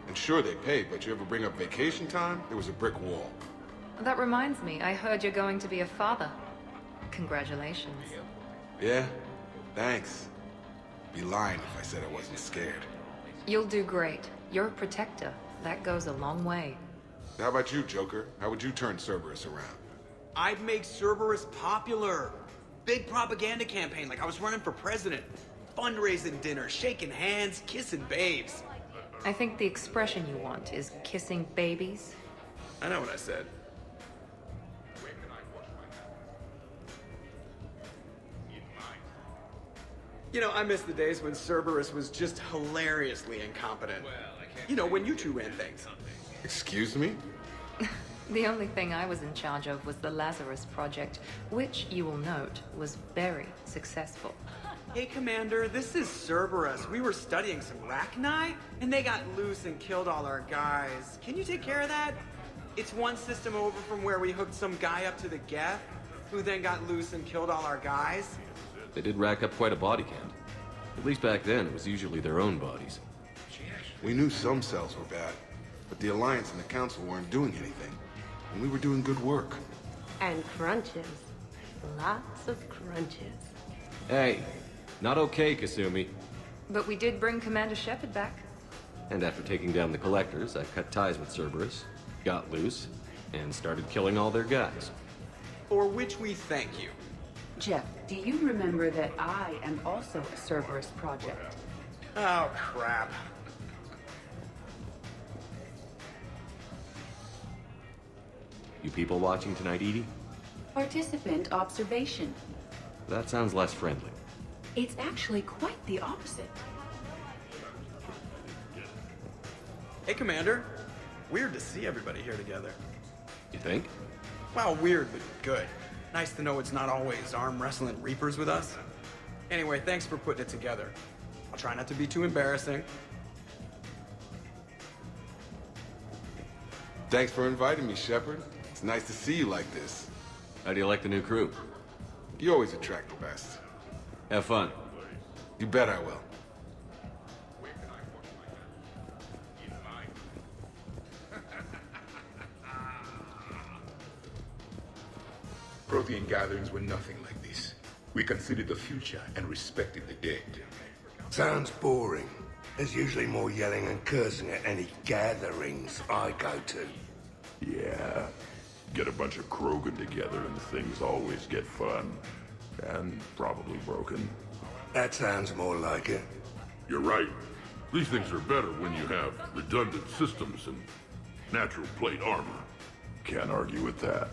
And sure, they pay, but you ever bring up vacation time, there was a brick wall. That reminds me, I heard you're going to be a father. Congratulations. Yeah? Thanks. Be lying if I said I wasn't scared. You'll do great. You're a protector. That goes a long way. How about you, Joker? How would you turn Cerberus around? I'd make Cerberus popular. Big propaganda campaign like I was running for president. Fundraising dinner, shaking hands, kissing babes. I think the expression you want is kissing babies. I know what I said. You know, I miss the days when Cerberus was just hilariously incompetent. You know, when you two ran things. Excuse me? The only thing I was in charge of was the Lazarus Project, which, you will note, was very successful. Hey, Commander, this is Cerberus. We were studying some Rachni, and they got loose and killed all our guys. Can you take care of that? It's one system over from where we hooked some guy up to the Geth, who then got loose and killed all our guys. They did rack up quite a body count. At least back then, it was usually their own bodies. We knew some cells were bad, but the Alliance and the Council weren't doing anything. And we were doing good work. And crunches. Lots of crunches. Hey, not okay, Kasumi. But we did bring Commander Shepard back. And after taking down the Collectors, I cut ties with Cerberus, got loose, and started killing all their guys. For which we thank you. Jeff, do you remember that I am also a Cerberus project? Oh, crap. You people watching tonight, Edie? Participant observation. That sounds less friendly. It's actually quite the opposite. Hey, Commander. Weird to see everybody here together. You think? Well, weird, but good. Nice to know it's not always arm wrestling Reapers with us. Anyway, thanks for putting it together. I'll try not to be too embarrassing. Thanks for inviting me, Shepard. It's nice to see you like this. How do you like the new crew? You always attract the best. Have fun. You bet I will. Prothean gatherings were nothing like this. We considered the future and respected the dead. Sounds boring. There's usually more yelling and cursing at any gatherings I go to. Yeah. Get a bunch of Krogan together and things always get fun. And probably broken. That sounds more like it. You're right. These things are better when you have redundant systems and natural plate armor. Can't argue with that.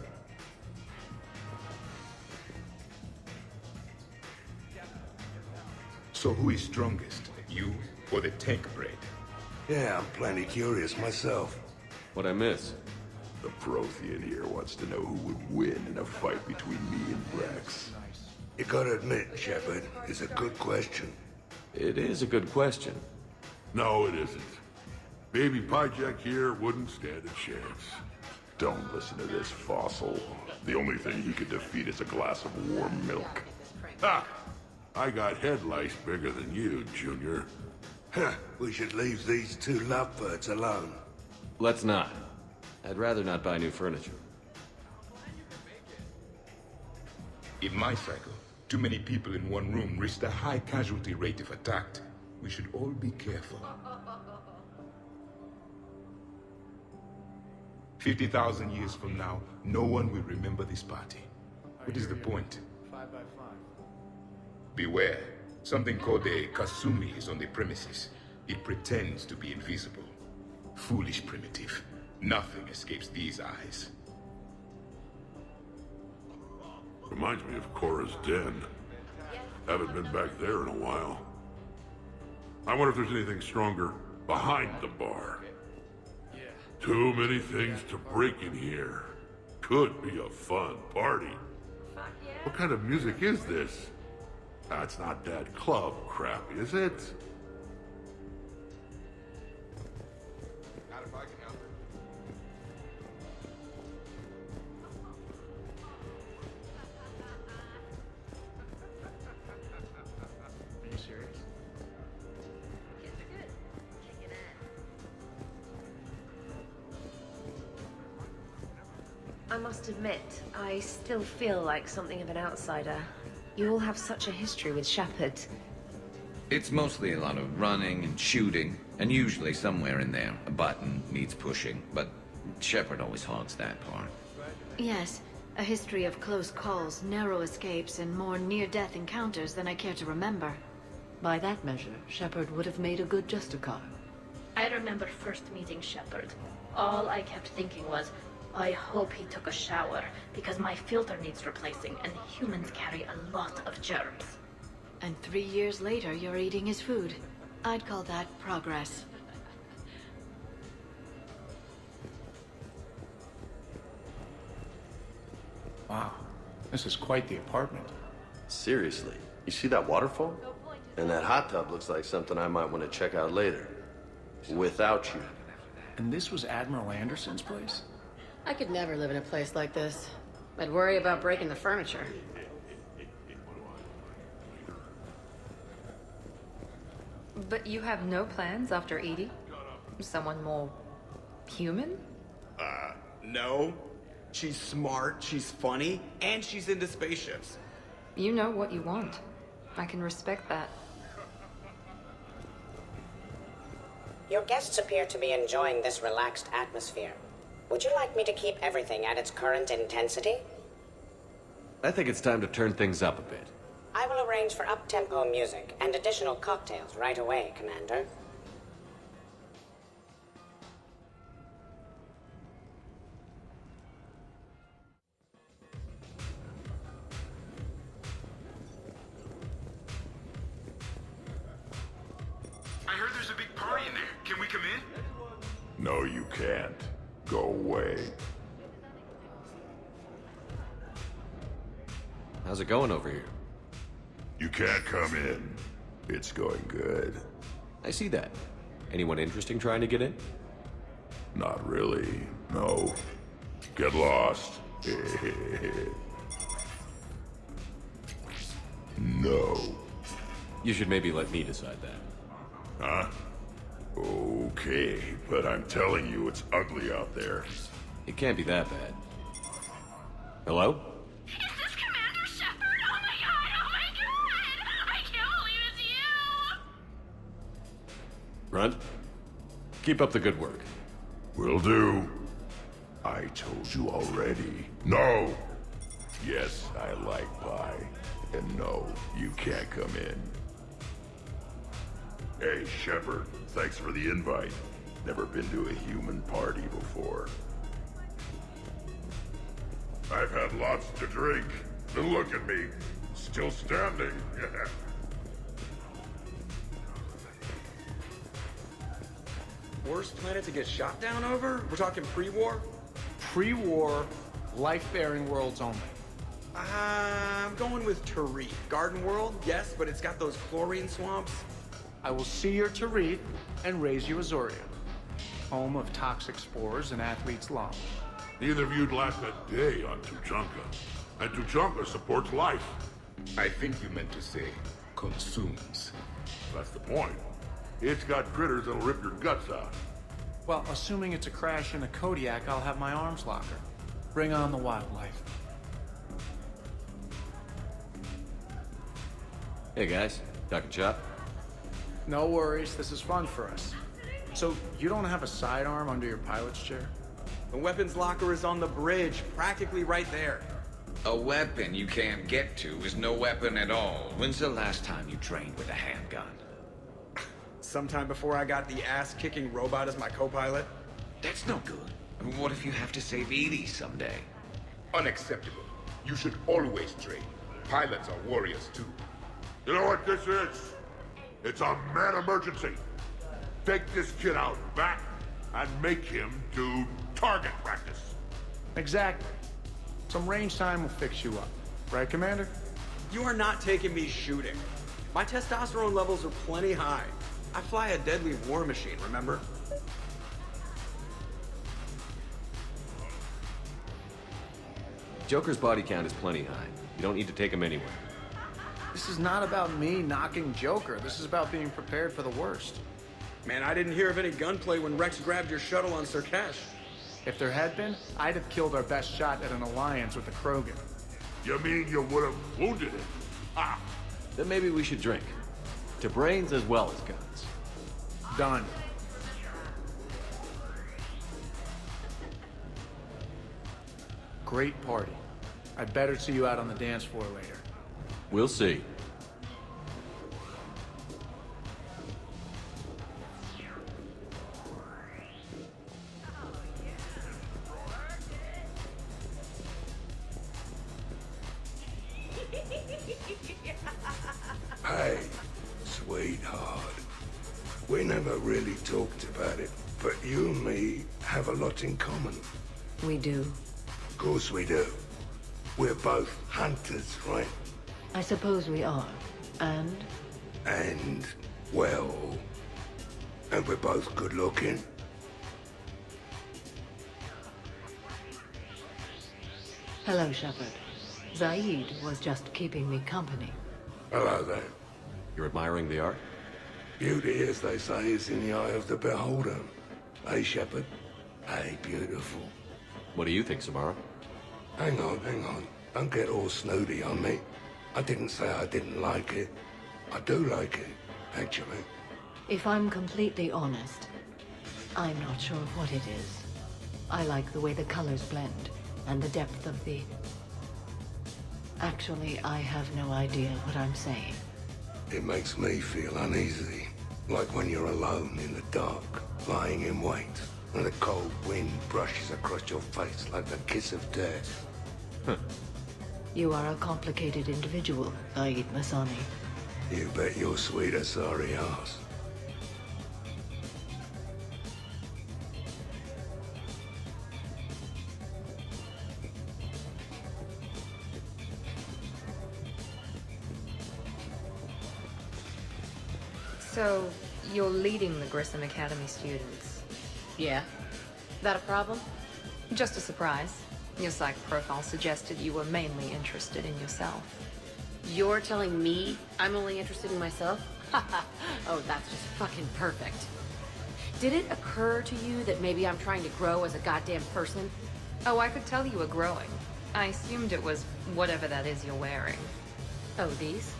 So who is strongest, you or the tank bread? Yeah, I'm plenty curious myself. What'd I miss? The Prothean here wants to know who would win in a fight between me and Rex. You gotta admit, Shepard, it's a good question. It is a good question. No, it isn't. Baby Pyjak here wouldn't stand a chance. Don't listen to this fossil. The only thing he could defeat is a glass of warm milk. Ah! I got head lice bigger than you, Junior. Huh, we should leave these two lovebirds alone. Let's not. I'd rather not buy new furniture. In my cycle, too many people in one room risked a high casualty rate if attacked. We should all be careful. 50,000 years from now, no one will remember this party. What is the point? 5 by 5. Beware. Something called a Kasumi is on the premises. It pretends to be invisible. Foolish primitive. Nothing escapes these eyes. Reminds me of Cora's den. Haven't been back there in a while. I wonder if there's anything stronger behind the bar. Too many things to break in here. Could be a fun party. What kind of music is this? That's not that club crap, is it? Are you serious? I must admit, I still feel like something of an outsider. You all have such a history with Shepard. It's mostly a lot of running and shooting, and usually somewhere in there, a button needs pushing, but Shepard always hogs that part. Yes, a history of close calls, narrow escapes, and more near-death encounters than I care to remember. By that measure, Shepard would have made a good Justicar. I remember first meeting Shepard. All I kept thinking was, I hope he took a shower, because my filter needs replacing, and humans carry a lot of germs. And 3 years later, you're eating his food. I'd call that progress. Wow, this is quite the apartment. Seriously, you see that waterfall? And that hot tub looks like something I might want to check out later. Without you. And this was Admiral Anderson's place? I could never live in a place like this. I'd worry about breaking the furniture. But you have no plans after Edie? Someone more human? No. She's smart, she's funny, and she's into spaceships. You know what you want. I can respect that. Your guests appear to be enjoying this relaxed atmosphere. Would you like me to keep everything at its current intensity? I think it's time to turn things up a bit. I will arrange for up-tempo music and additional cocktails right away, Commander. I heard there's a big party in there. Can we come in? No, you can't. Go away. How's it going over here? You can't come in. It's going good. I see that. Anyone interesting trying to get in? Not really, no. Get lost. No. You should maybe let me decide that. Huh? Okay, but I'm telling you, it's ugly out there. It can't be that bad. Hello? Is this Commander Shepard? Oh my god! I can't believe it's you! Runt? Keep up the good work. Will do. I told you already. No! Yes, I like pie. And no, you can't come in. Hey, Shepard, thanks for the invite. Never been to a human party before. I've had lots to drink. And look at me, still standing. Worst planet to get shot down over? We're talking pre-war? Pre-war, life-bearing worlds only. I'm going with Tariq. Garden World, yes, but it's got those chlorine swamps. I will see your Tariq and raise you Azoria, home of toxic spores and athlete's lungs. Neither of you'd last a day on Tuchanka. And Tuchanka supports life. I think you meant to say consumes. That's the point. It's got critters that'll rip your guts out. Well, assuming it's a crash in a Kodiak, I'll have my arms locker. Bring on the wildlife. Hey guys, Duck and Chop? No worries, this is fun for us. So, you don't have a sidearm under your pilot's chair? The weapons locker is on the bridge, practically right there. A weapon you can't get to is no weapon at all. When's the last time you trained with a handgun? Sometime before I got the ass-kicking robot as my co-pilot. That's no good. I mean, what if you have to save Edie someday? Unacceptable. You should always train. Pilots are warriors too. You know what this is? It's a mad emergency. Take this kid out back and make him do target practice. Exactly. Some range time will fix you up. Right, Commander? You are not taking me shooting. My testosterone levels are plenty high. I fly a deadly war machine, remember? Joker's body count is plenty high. You don't need to take him anywhere. This is not about me knocking Joker. This is about being prepared for the worst. Man, I didn't hear of any gunplay when Rex grabbed your shuttle on Sirkesh. If there had been, I'd have killed our best shot at an alliance with the Krogan. You mean you would have wounded him? Ah! Then maybe we should drink. To brains as well as guns. Done. Great party. I'd better see you out on the dance floor later. We'll see. Hey, sweetheart. We never really talked about it, but you and me have a lot in common. We do. Of course we do. We're both hunters, right? I suppose we are. And? And, well... And we're both good looking. Hello, Shepard. Zaid was just keeping me company. Hello there. You're admiring the art? Beauty, as they say, is in the eye of the beholder. Hey, Shepard. Hey, beautiful. What do you think, Samara? Hang on. Don't get all snooty on me. I didn't say I didn't like it. I do like it, actually. If I'm completely honest, I'm not sure what it is. I like the way the colors blend, and the depth of the... Actually, I have no idea what I'm saying. It makes me feel uneasy. Like when you're alone in the dark, lying in wait, and the cold wind brushes across your face like the kiss of death. You are a complicated individual, Zaid Masani. You bet your sweet sorry ass. So, you're leading the Grissom Academy students? Yeah. That a problem? Just a surprise. Your psych profile suggested you were mainly interested in yourself. You're telling me I'm only interested in myself? Oh, that's just fucking perfect. Did it occur to you that maybe I'm trying to grow as a goddamn person? Oh, I could tell you were growing. I assumed it was whatever that is you're wearing. Oh, these?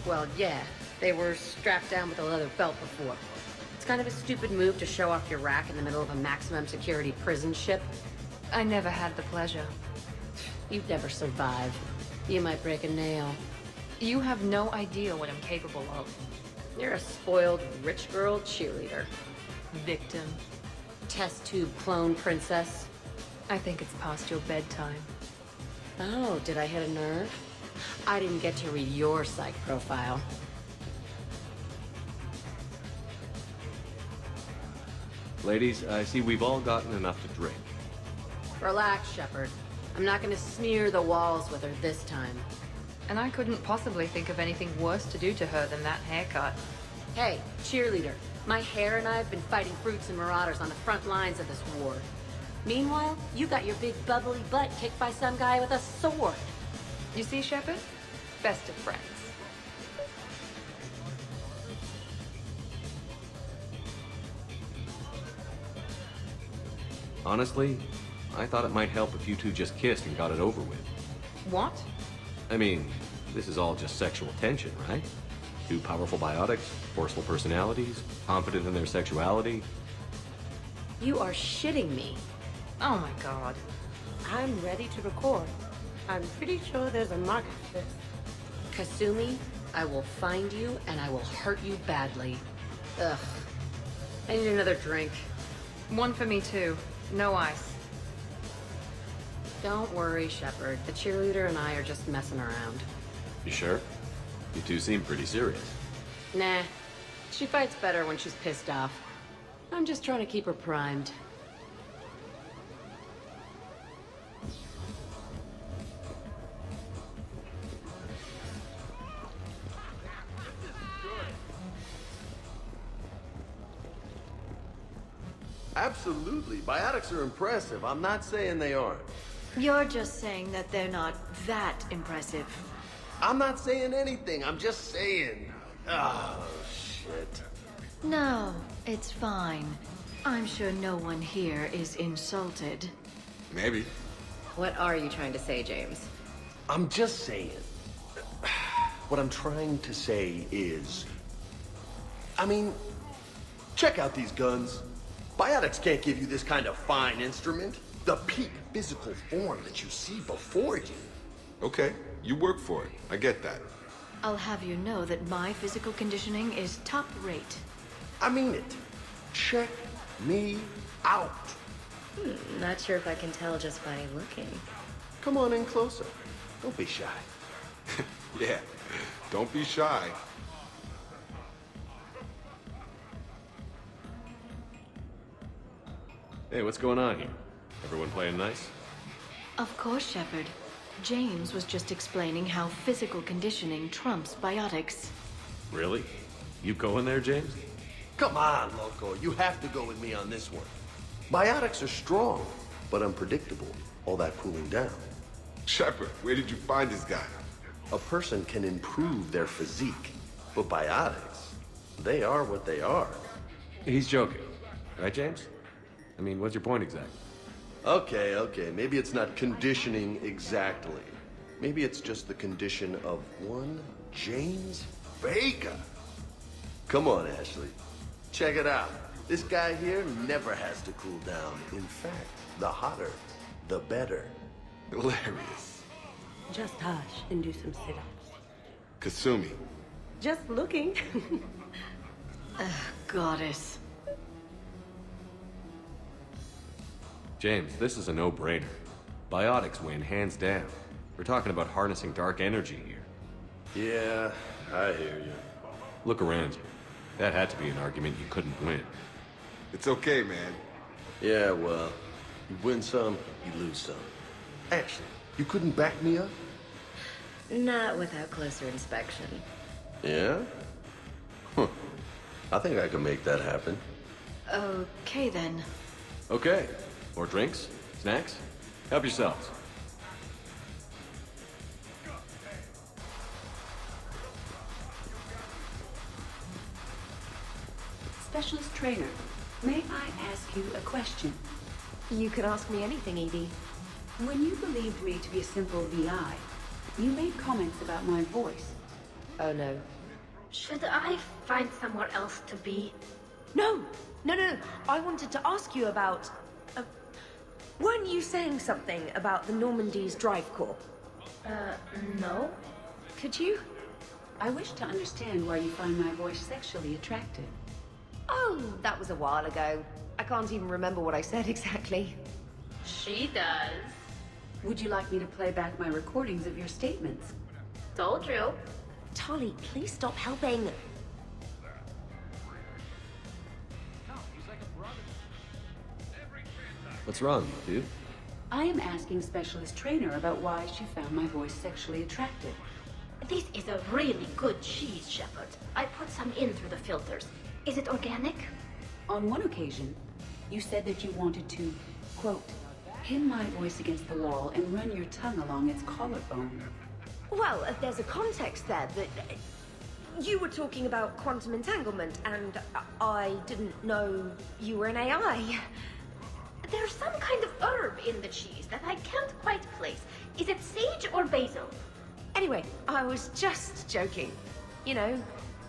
Well, yeah. They were strapped down with a leather belt before. It's kind of a stupid move to show off your rack in the middle of a maximum security prison ship. I never had the pleasure. You'd never survive. You might break a nail. You have no idea what I'm capable of. You're a spoiled rich girl cheerleader. Victim. Test tube clone princess. I think it's past your bedtime. Oh, did I hit a nerve? I didn't get to read your psych profile. Ladies, I see we've all gotten enough to drink. Relax, Shepard. I'm not gonna smear the walls with her this time. And I couldn't possibly think of anything worse to do to her than that haircut. Hey, cheerleader. My hair and I have been fighting brutes and marauders on the front lines of this war. Meanwhile, you got your big bubbly butt kicked by some guy with a sword. You see, Shepard? Best of friends. Honestly, I thought it might help if you two just kissed and got it over with. What? I mean, this is all just sexual tension, right? Two powerful biotics, forceful personalities, confident in their sexuality. You are shitting me. Oh my god. I'm ready to record. I'm pretty sure there's a market for this. Kasumi, I will find you and I will hurt you badly. Ugh. I need another drink. One for me too. No ice. Don't worry, Shepard. The cheerleader and I are just messing around. You sure? You two seem pretty serious. Nah. She fights better when she's pissed off. I'm just trying to keep her primed. Absolutely. Biotics are impressive. I'm not saying they aren't. You're just saying that they're not that impressive. I'm not saying anything. I'm just saying. Oh, shit. No, it's fine. I'm sure no one here is insulted. Maybe. What are you trying to say, James? I'm just saying. What I'm trying to say is... I mean, check out these guns. Biotics can't give you this kind of fine instrument. The peak physical form that you see before you. Okay, you work for it. I get that. I'll have you know that my physical conditioning is top rate. I mean it. Check me out. Not sure if I can tell just by looking. Come on in closer. Don't be shy. Yeah, don't be shy. Hey, what's going on here? Everyone playing nice? Of course, Shepard. James was just explaining how physical conditioning trumps biotics. Really? You going there, James? Come on, Loco. You have to go with me on this one. Biotics are strong, but unpredictable. All that cooling down. Shepard, where did you find this guy? A person can improve their physique, but biotics, they are what they are. He's joking. Right, James? I mean, what's your point exactly? Okay. Maybe it's not conditioning exactly. Maybe it's just the condition of one James Vega. Come on, Ashley. Check it out. This guy here never has to cool down. In fact, the hotter, the better. Hilarious. Just hush and do some sit-ups. Kasumi. Just looking. Goddess. James, this is a no-brainer. Biotics win, hands down. We're talking about harnessing dark energy here. Yeah, I hear you. Look around you. That had to be an argument you couldn't win. It's okay, man. Yeah, well, you win some, you lose some. Ashley, you couldn't back me up? Not without closer inspection. Yeah? Huh. I think I can make that happen. Okay, then. Okay. More drinks? Snacks? Help yourselves. Specialist trainer, may I ask you a question? You can ask me anything, Edie. When you believed me to be a simple VI, you made comments about my voice. Oh no. Should I find somewhere else to be? No. I wanted to ask you about... weren't you saying something about the Normandy's drive core? No. Could you? I wish to understand why you find my voice sexually attractive. Oh, that was a while ago. I can't even remember what I said exactly. She does. Would you like me to play back my recordings of your statements? Told you. Tali, please stop helping. What's wrong, dude? I am asking Specialist Trainer about why she found my voice sexually attractive. This is a really good cheese, Shepard. I put some in through the filters. Is it organic? On one occasion, you said that you wanted to, quote, pin my voice against the wall and run your tongue along its collarbone. Well, there's a context there that... you were talking about quantum entanglement, and I didn't know you were an AI. There's some kind of herb in the cheese that I can't quite place. Is it sage or basil? Anyway, I was just joking. You know,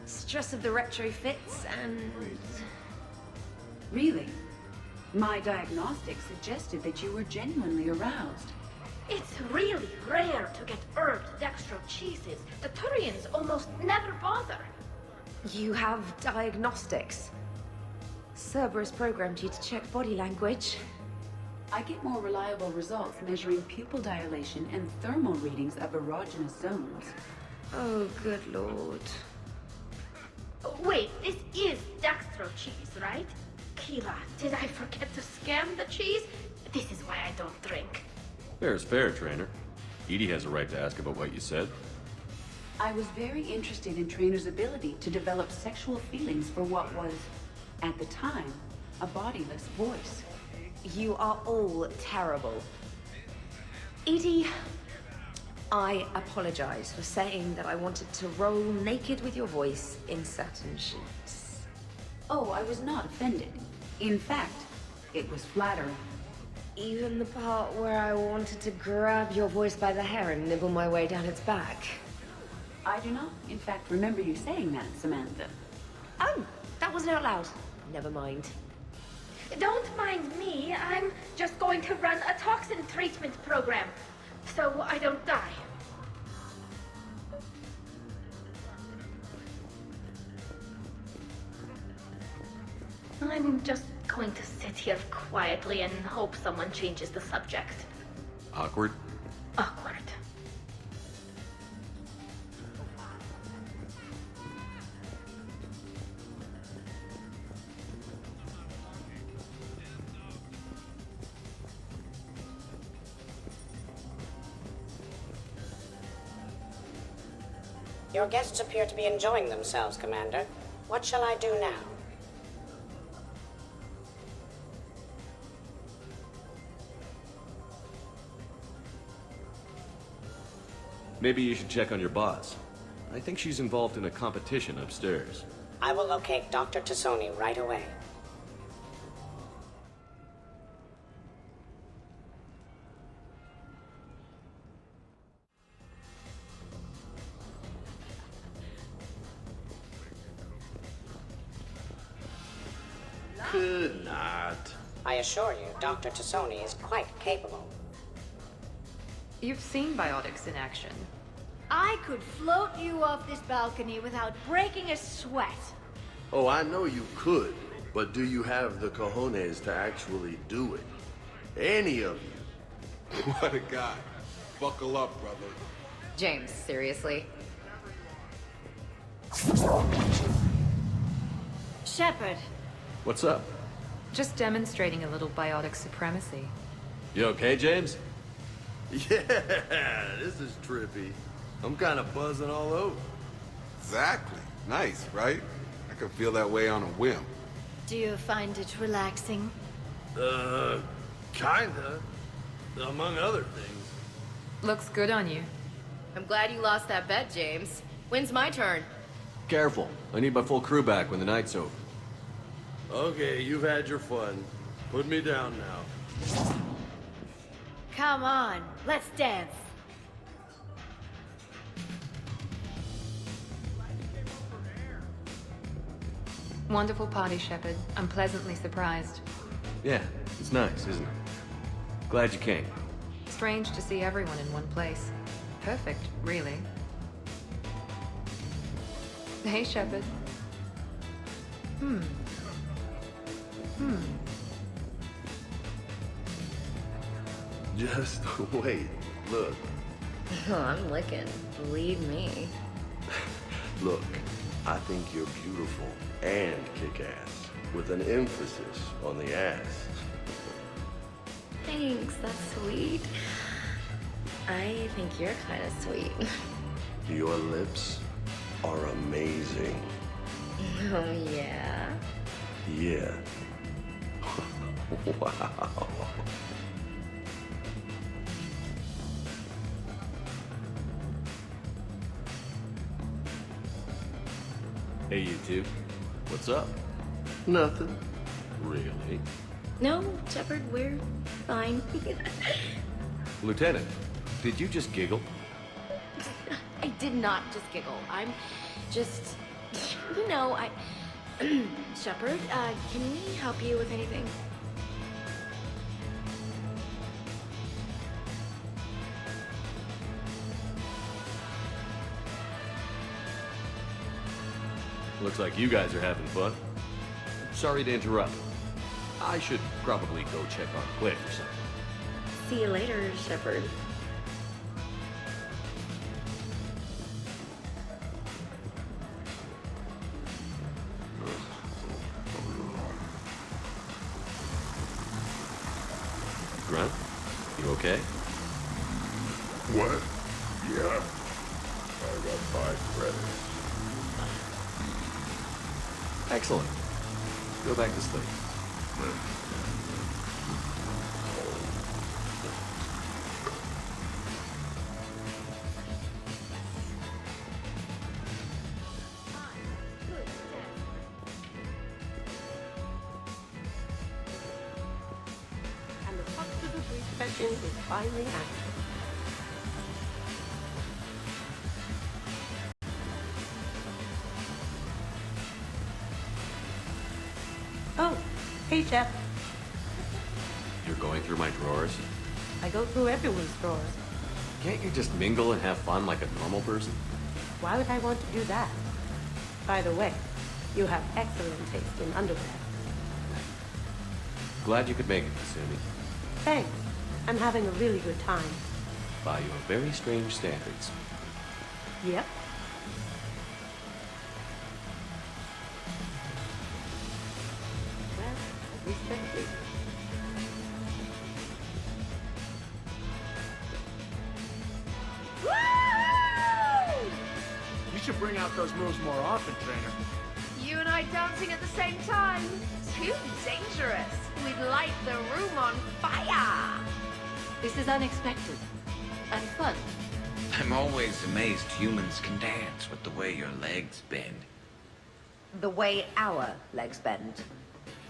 stress of the retrofits and... Really? My diagnostics suggested that you were genuinely aroused. It's really rare to get herbed dextro cheeses. The Turians almost never bother. You have diagnostics. Cerberus programmed you to check body language. I get more reliable results measuring pupil dilation and thermal readings of erogenous zones. Oh, good lord. Wait, this is dextro cheese, right? Keela, did I forget to scan the cheese? This is why I don't drink. Fair's fair, Trainer. Edie has a right to ask about what you said. I was very interested in Trainer's ability to develop sexual feelings for what was, at the time, a bodiless voice. You are all terrible. Edie, I apologize for saying that I wanted to roll naked with your voice in satin sheets. Oh, I was not offended. In fact, it was flattering. Even the part where I wanted to grab your voice by the hair and nibble my way down its back. I do not, in fact, remember you saying that, Samantha. Oh, that wasn't out loud. Never mind. Don't mind me. I'm just going to run a toxin treatment program, so I don't die. I'm just going to sit here quietly and hope someone changes the subject. Awkward? Awkward. Your guests appear to be enjoying themselves, Commander. What shall I do now? Maybe you should check on your boss. I think she's involved in a competition upstairs. I will locate Dr. Tassoni right away. Could not. I assure you, Dr. Tassoni is quite capable. You've seen biotics in action. I could float you off this balcony without breaking a sweat. Oh, I know you could, but do you have the cojones to actually do it? Any of you? What a guy. Buckle up, brother. James, seriously? Shepard. What's up? Just demonstrating a little biotic supremacy. You okay, James? Yeah, this is trippy. I'm kind of buzzing all over. Exactly. Nice, right? I can feel that way on a whim. Do you find it relaxing? Kinda. Among other things. Looks good on you. I'm glad you lost that bet, James. When's my turn? Careful. I need my full crew back when the night's over. Okay, you've had your fun. Put me down now. Come on, let's dance. Wonderful party, Shepard. I'm pleasantly surprised. Yeah, it's nice, isn't it? Glad you came. Strange to see everyone in one place. Perfect, really. Hey, Shepard. Just wait. Look. Oh, I'm licking. Believe me. Look, I think you're beautiful and kick-ass, with an emphasis on the ass. Thanks, that's sweet. I think you're kind of sweet. Your lips are amazing. Oh, yeah? Yeah. Wow. Hey, you two. What's up? Nothing. Really? No, Shepard, we're fine. Lieutenant, did you just giggle? I did not just giggle. I'm just, you know, Shepard, can we help you with anything? Looks like you guys are having fun. Sorry to interrupt. I should probably go check on Cliff or something. See you later, Shepard. What? Yeah. I got 5 credits. Excellent. Go back to sleep. And the fox to the breed session is finally active. Oh, hey, Chef. You're going through my drawers? I go through everyone's drawers. Can't you just mingle and have fun like a normal person? Why would I want to do that? By the way, you have excellent taste in underwear. Glad you could make it, Kasumi. Thanks. I'm having a really good time. By your very strange standards. Yep. Well, at least that's it. You should bring out those moves more often, trainer. You and I dancing at the same time? Too dangerous. We'd light the room on fire. This is unexpected. And fun. I'm always amazed humans can dance with the way your legs bend. The way our legs bend.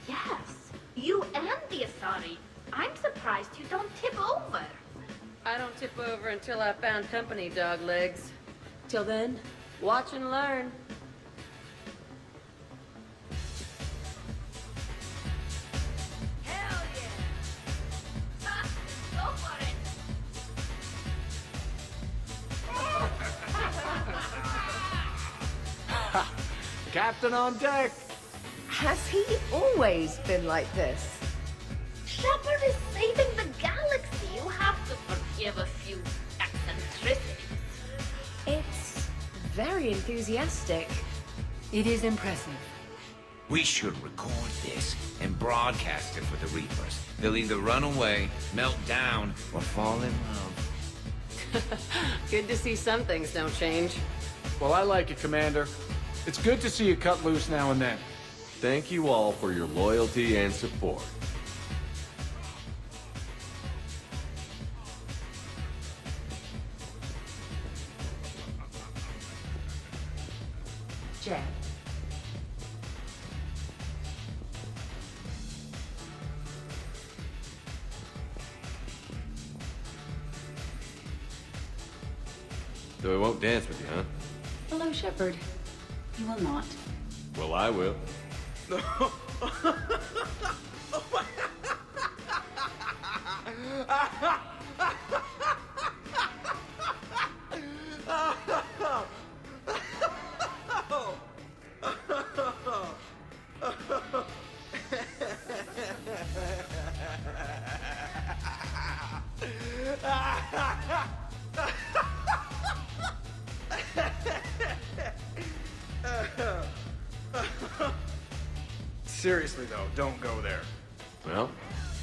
Yes, you and the Asari. I'm surprised you don't tip over. I don't tip over until I found company, dog legs. Till then, watch and learn. Hell yeah! Ha! Go for it! Captain on deck! Has he always been like this? Shepard is saving the galaxy. You have to forgive a few eccentricities. It's very enthusiastic. It is impressive. We should record this and broadcast it for the Reapers. They'll either run away, melt down, or fall in love. Good to see some things don't change. Well, I like it, Commander. It's good to see you cut loose now and then. Thank you all for your loyalty and support. Jack. So I won't dance with you, huh? Hello, Shepard. You will not. Well, I will. Seriously, though, don't go there. Well,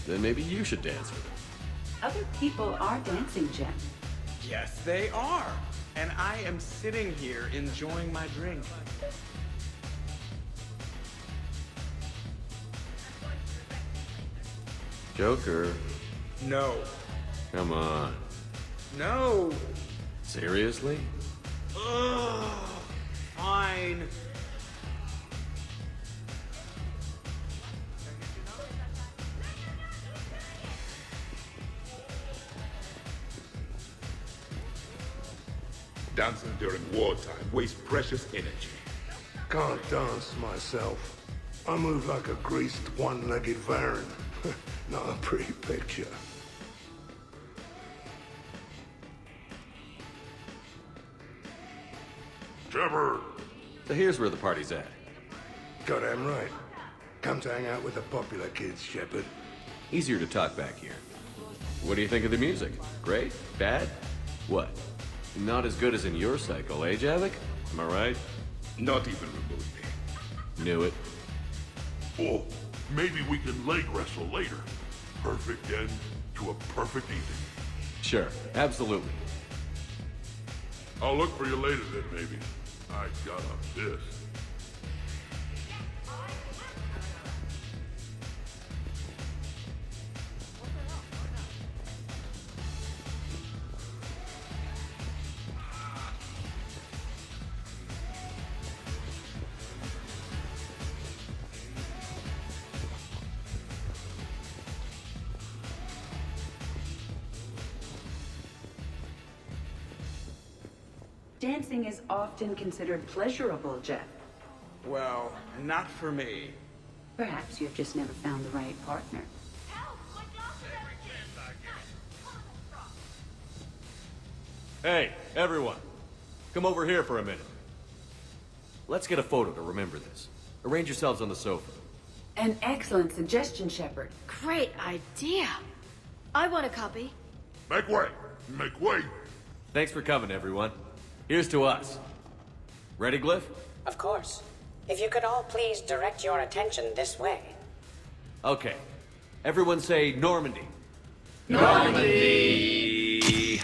then maybe you should dance with him. Other people are dancing, Jack. Yes, they are. And I am sitting here enjoying my drink. Joker, No. come on. No. Seriously? Ugh. Fine. Dancing during wartime wastes precious energy. Can't dance myself. I move like a greased one-legged Varan. Not a pretty picture. Shepard! So here's where the party's at. Goddamn right. Come to hang out with the popular kids, Shepard. Easier to talk back here. What do you think of the music? Great? Bad? What? Not as good as in your cycle, eh, Javik? Am I right? Not even remotely. Knew it. Oh, maybe we can leg wrestle later. Perfect end to a perfect evening. Sure, absolutely. I'll look for you later then, maybe. I got a piss. Dancing is often considered pleasurable, Jeff. Well, not for me. Perhaps you've just never found the right partner. Hey, everyone. Come over here for a minute. Let's get a photo to remember this. Arrange yourselves on the sofa. An excellent suggestion, Shepard. Great idea. I want a copy. Make way! Make way! Thanks for coming, everyone. Here's to us. Ready, Glyph? Of course. If you could all please direct your attention this way. Okay. Everyone say Normandy. Normandy!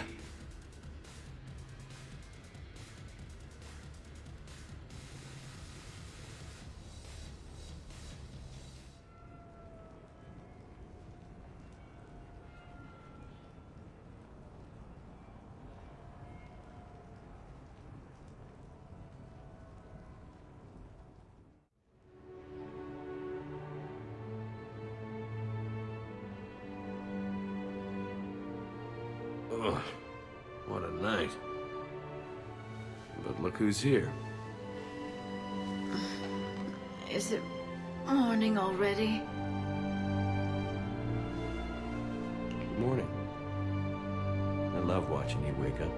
Ugh, what a night. But look who's here. Is it morning already? Good morning. I love watching you wake up.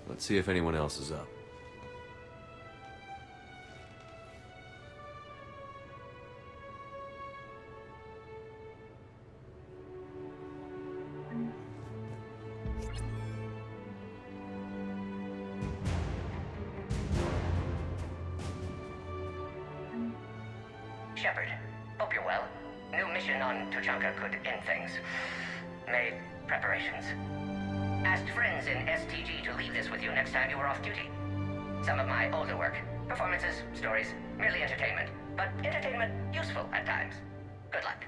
Let's see if anyone else is up. Shepard, hope you're well. New mission on Tuchanka could end things. Made preparations. Asked friends in STG to leave this with you next time you were off duty. Some of my older work. Performances, stories, merely entertainment. But entertainment useful at times. Good luck.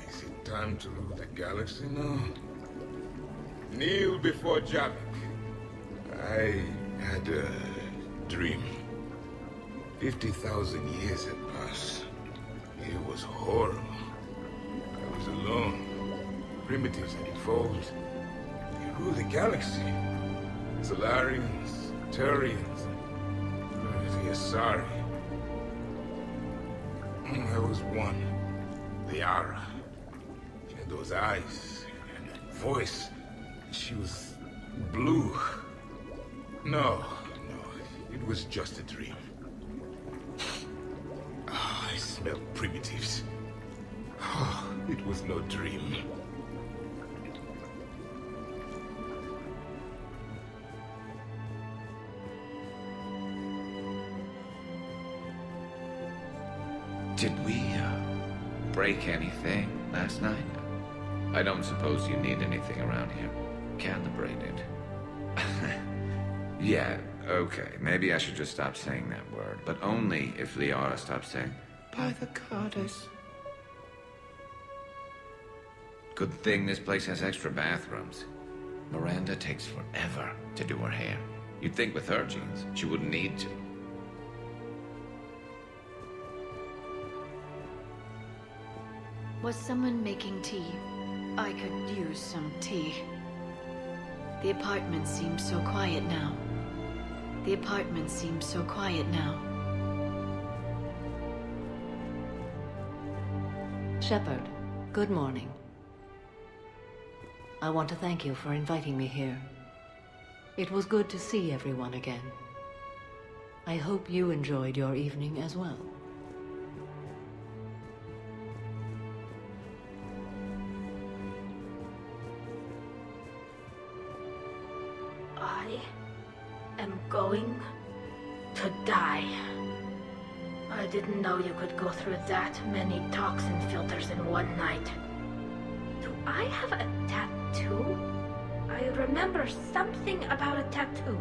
Is it time to rule the galaxy now? Kneel before Javik. I had a dream. 50,000 years had passed. It was horrible. I was alone. Primitives had evolved. They ruled the galaxy. Solarians, Turians, the Asari. I was one. The Ara. She had those eyes and that voice. She was blue. No, it was just a dream. I smelled primitives. It was no dream. Did we, break anything last night? I don't suppose you need anything around here. Calibrated. Yeah, okay. Maybe I should just stop saying that word. But only if Liara stops saying, by the goddess. Good thing this place has extra bathrooms. Miranda takes forever to do her hair. You'd think with her genes, she wouldn't need to. Was someone making tea? I could use some tea. The apartment seems so quiet now. The apartment seems so quiet now. Shepard, good morning. I want to thank you for inviting me here. It was good to see everyone again. I hope you enjoyed your evening as well. I am going to die. I didn't know you could go through that many toxin filters in one night. Do I have a tattoo? I remember something about a tattoo.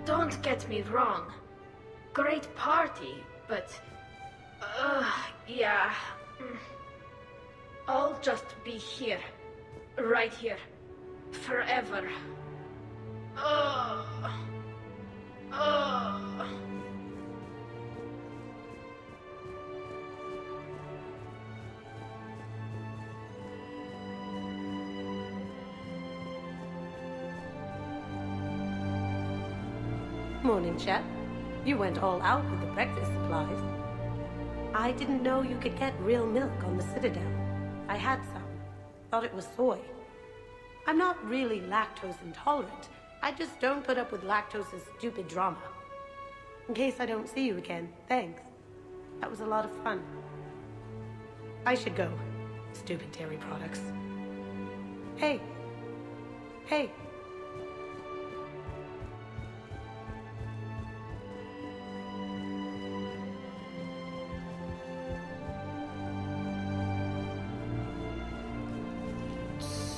Don't get me wrong. Great party, but... yeah. I'll just be here. Right here. Forever. Morning, Chef. You went all out with the breakfast supplies. I didn't know you could get real milk on the Citadel. I had some. Thought it was soy. I'm not really lactose intolerant. I just don't put up with lactose's stupid drama. In case I don't see you again, thanks. That was a lot of fun. I should go. Stupid dairy products. Hey. Hey.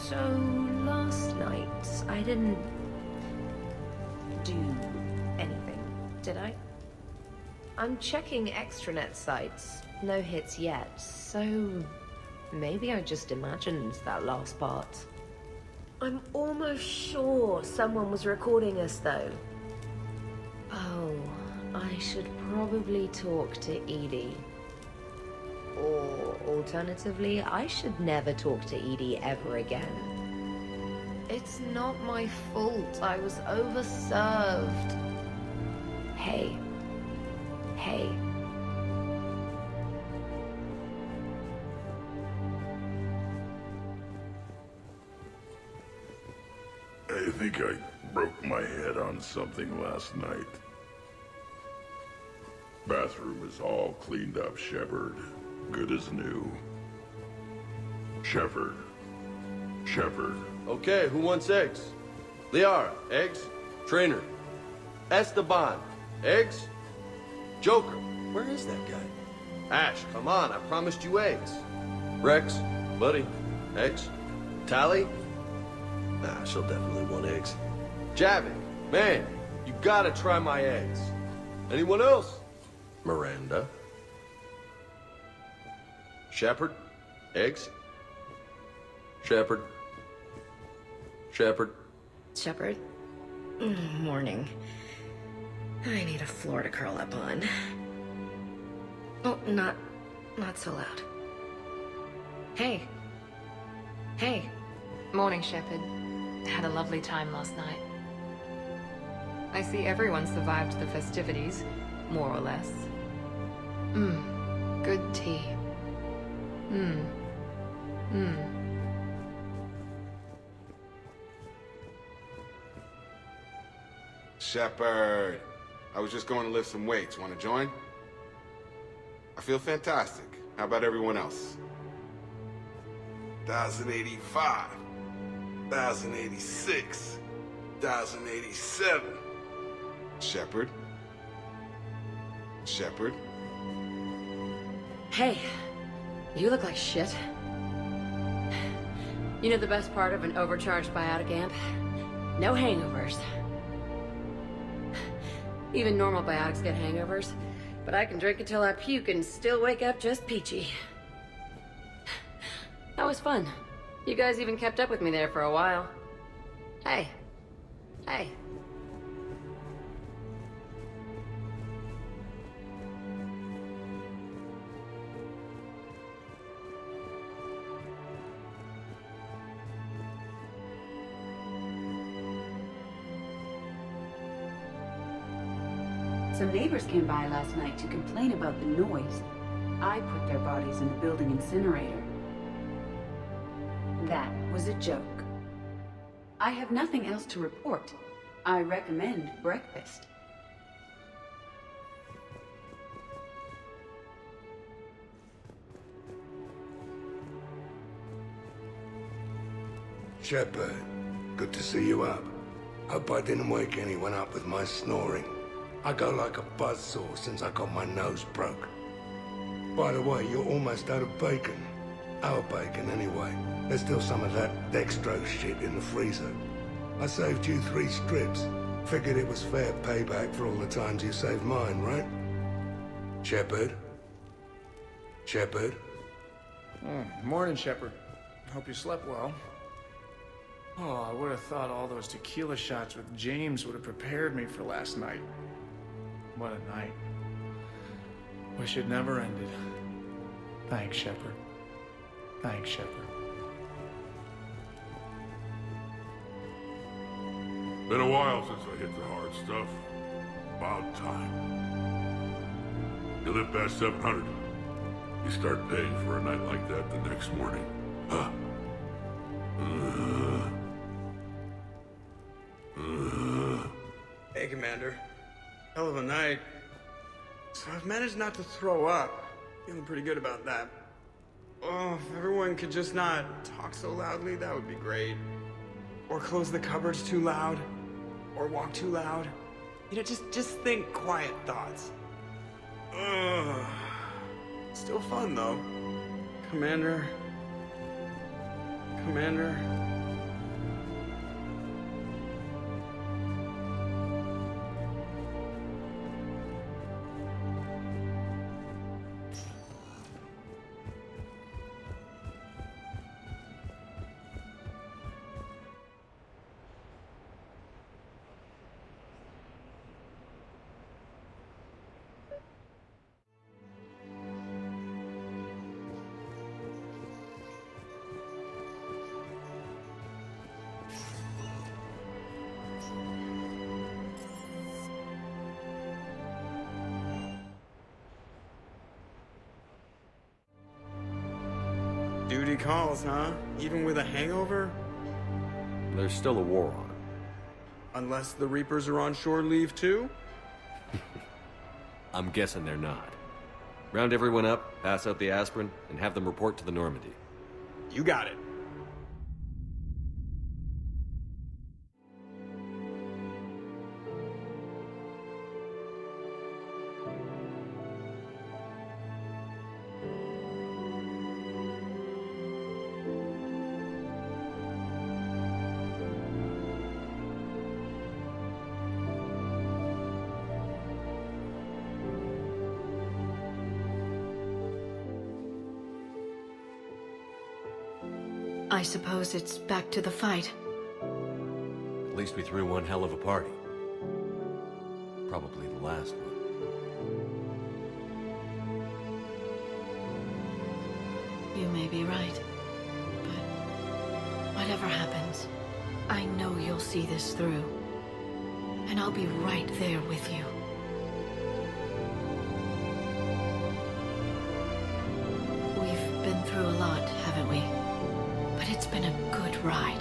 So, last night, I didn't do anything, did I? I'm checking extranet sites. No hits yet, so maybe I just imagined that last part. I'm almost sure someone was recording us, though. Oh, I should probably talk to Edie. Or, alternatively, I should never talk to Edie ever again. It's not my fault. I was overserved. Hey. Hey. I think I broke my head on something last night. Bathroom is all cleaned up, Shepard. Good as new. Shepard. Shepard. Okay, who wants eggs? Liara, eggs? Trainer. Esteban, eggs? Joker, where is that guy? Ash, come on, I promised you eggs. Rex, buddy, eggs? Tally? Nah, she'll definitely want eggs. Javik, man, you gotta try my eggs. Anyone else? Miranda. Shepard, eggs? Shepard. Shepard. Shepard? Morning. I need a floor to curl up on. Oh, not so loud. Hey. Hey. Morning, Shepard. Had a lovely time last night. I see everyone survived the festivities, more or less. Good tea. Shepard, I was just going to lift some weights. Want to join? I feel fantastic. How about everyone else? 1085, 1086, 1087. Shepard? Shepard? Hey, you look like shit. You know the best part of an overcharged biotic amp? No hangovers. Even normal biotics get hangovers, but I can drink until I puke and still wake up just peachy. That was fun. You guys even kept up with me there for a while. Hey. Hey. Some neighbors came by last night to complain about the noise. I put their bodies in the building incinerator. That was a joke. I have nothing else to report. I recommend breakfast. Shepard, good to see you up. Hope I didn't wake anyone up with my snoring. I go like a buzzsaw since I got my nose broke. By the way, you're almost out of bacon. Our bacon, anyway. There's still some of that dextrose shit in the freezer. I saved you 3 strips. Figured it was fair payback for all the times you saved mine, right? Shepard? Shepard? Morning, Shepard. Hope you slept well. Oh, I would have thought all those tequila shots with James would have prepared me for last night. What a night. Wish it never ended. Thanks, Shepard. Thanks, Shepard. Been a while since I hit the hard stuff. About time. You live past 700. You start paying for a night like that the next morning. Huh? Hey, Commander. Hell of a night. So I've managed not to throw up. Feeling pretty good about that. Oh, if everyone could just not talk so loudly, that would be great. Or close the cupboards too loud. Or walk too loud. You know, just think quiet thoughts. Ugh. Still fun, though. Commander. Commander. Duty calls, huh? Even with a hangover? There's still a war on. Unless the Reapers are on shore leave too? I'm guessing they're not. Round everyone up, pass out the aspirin, and have them report to the Normandy. You got it. I suppose it's back to the fight. At least we threw one hell of a party. Probably the last one. You may be right. But whatever happens, I know you'll see this through. And I'll be right there with you. We've been through a lot, haven't we? But it's been a good ride.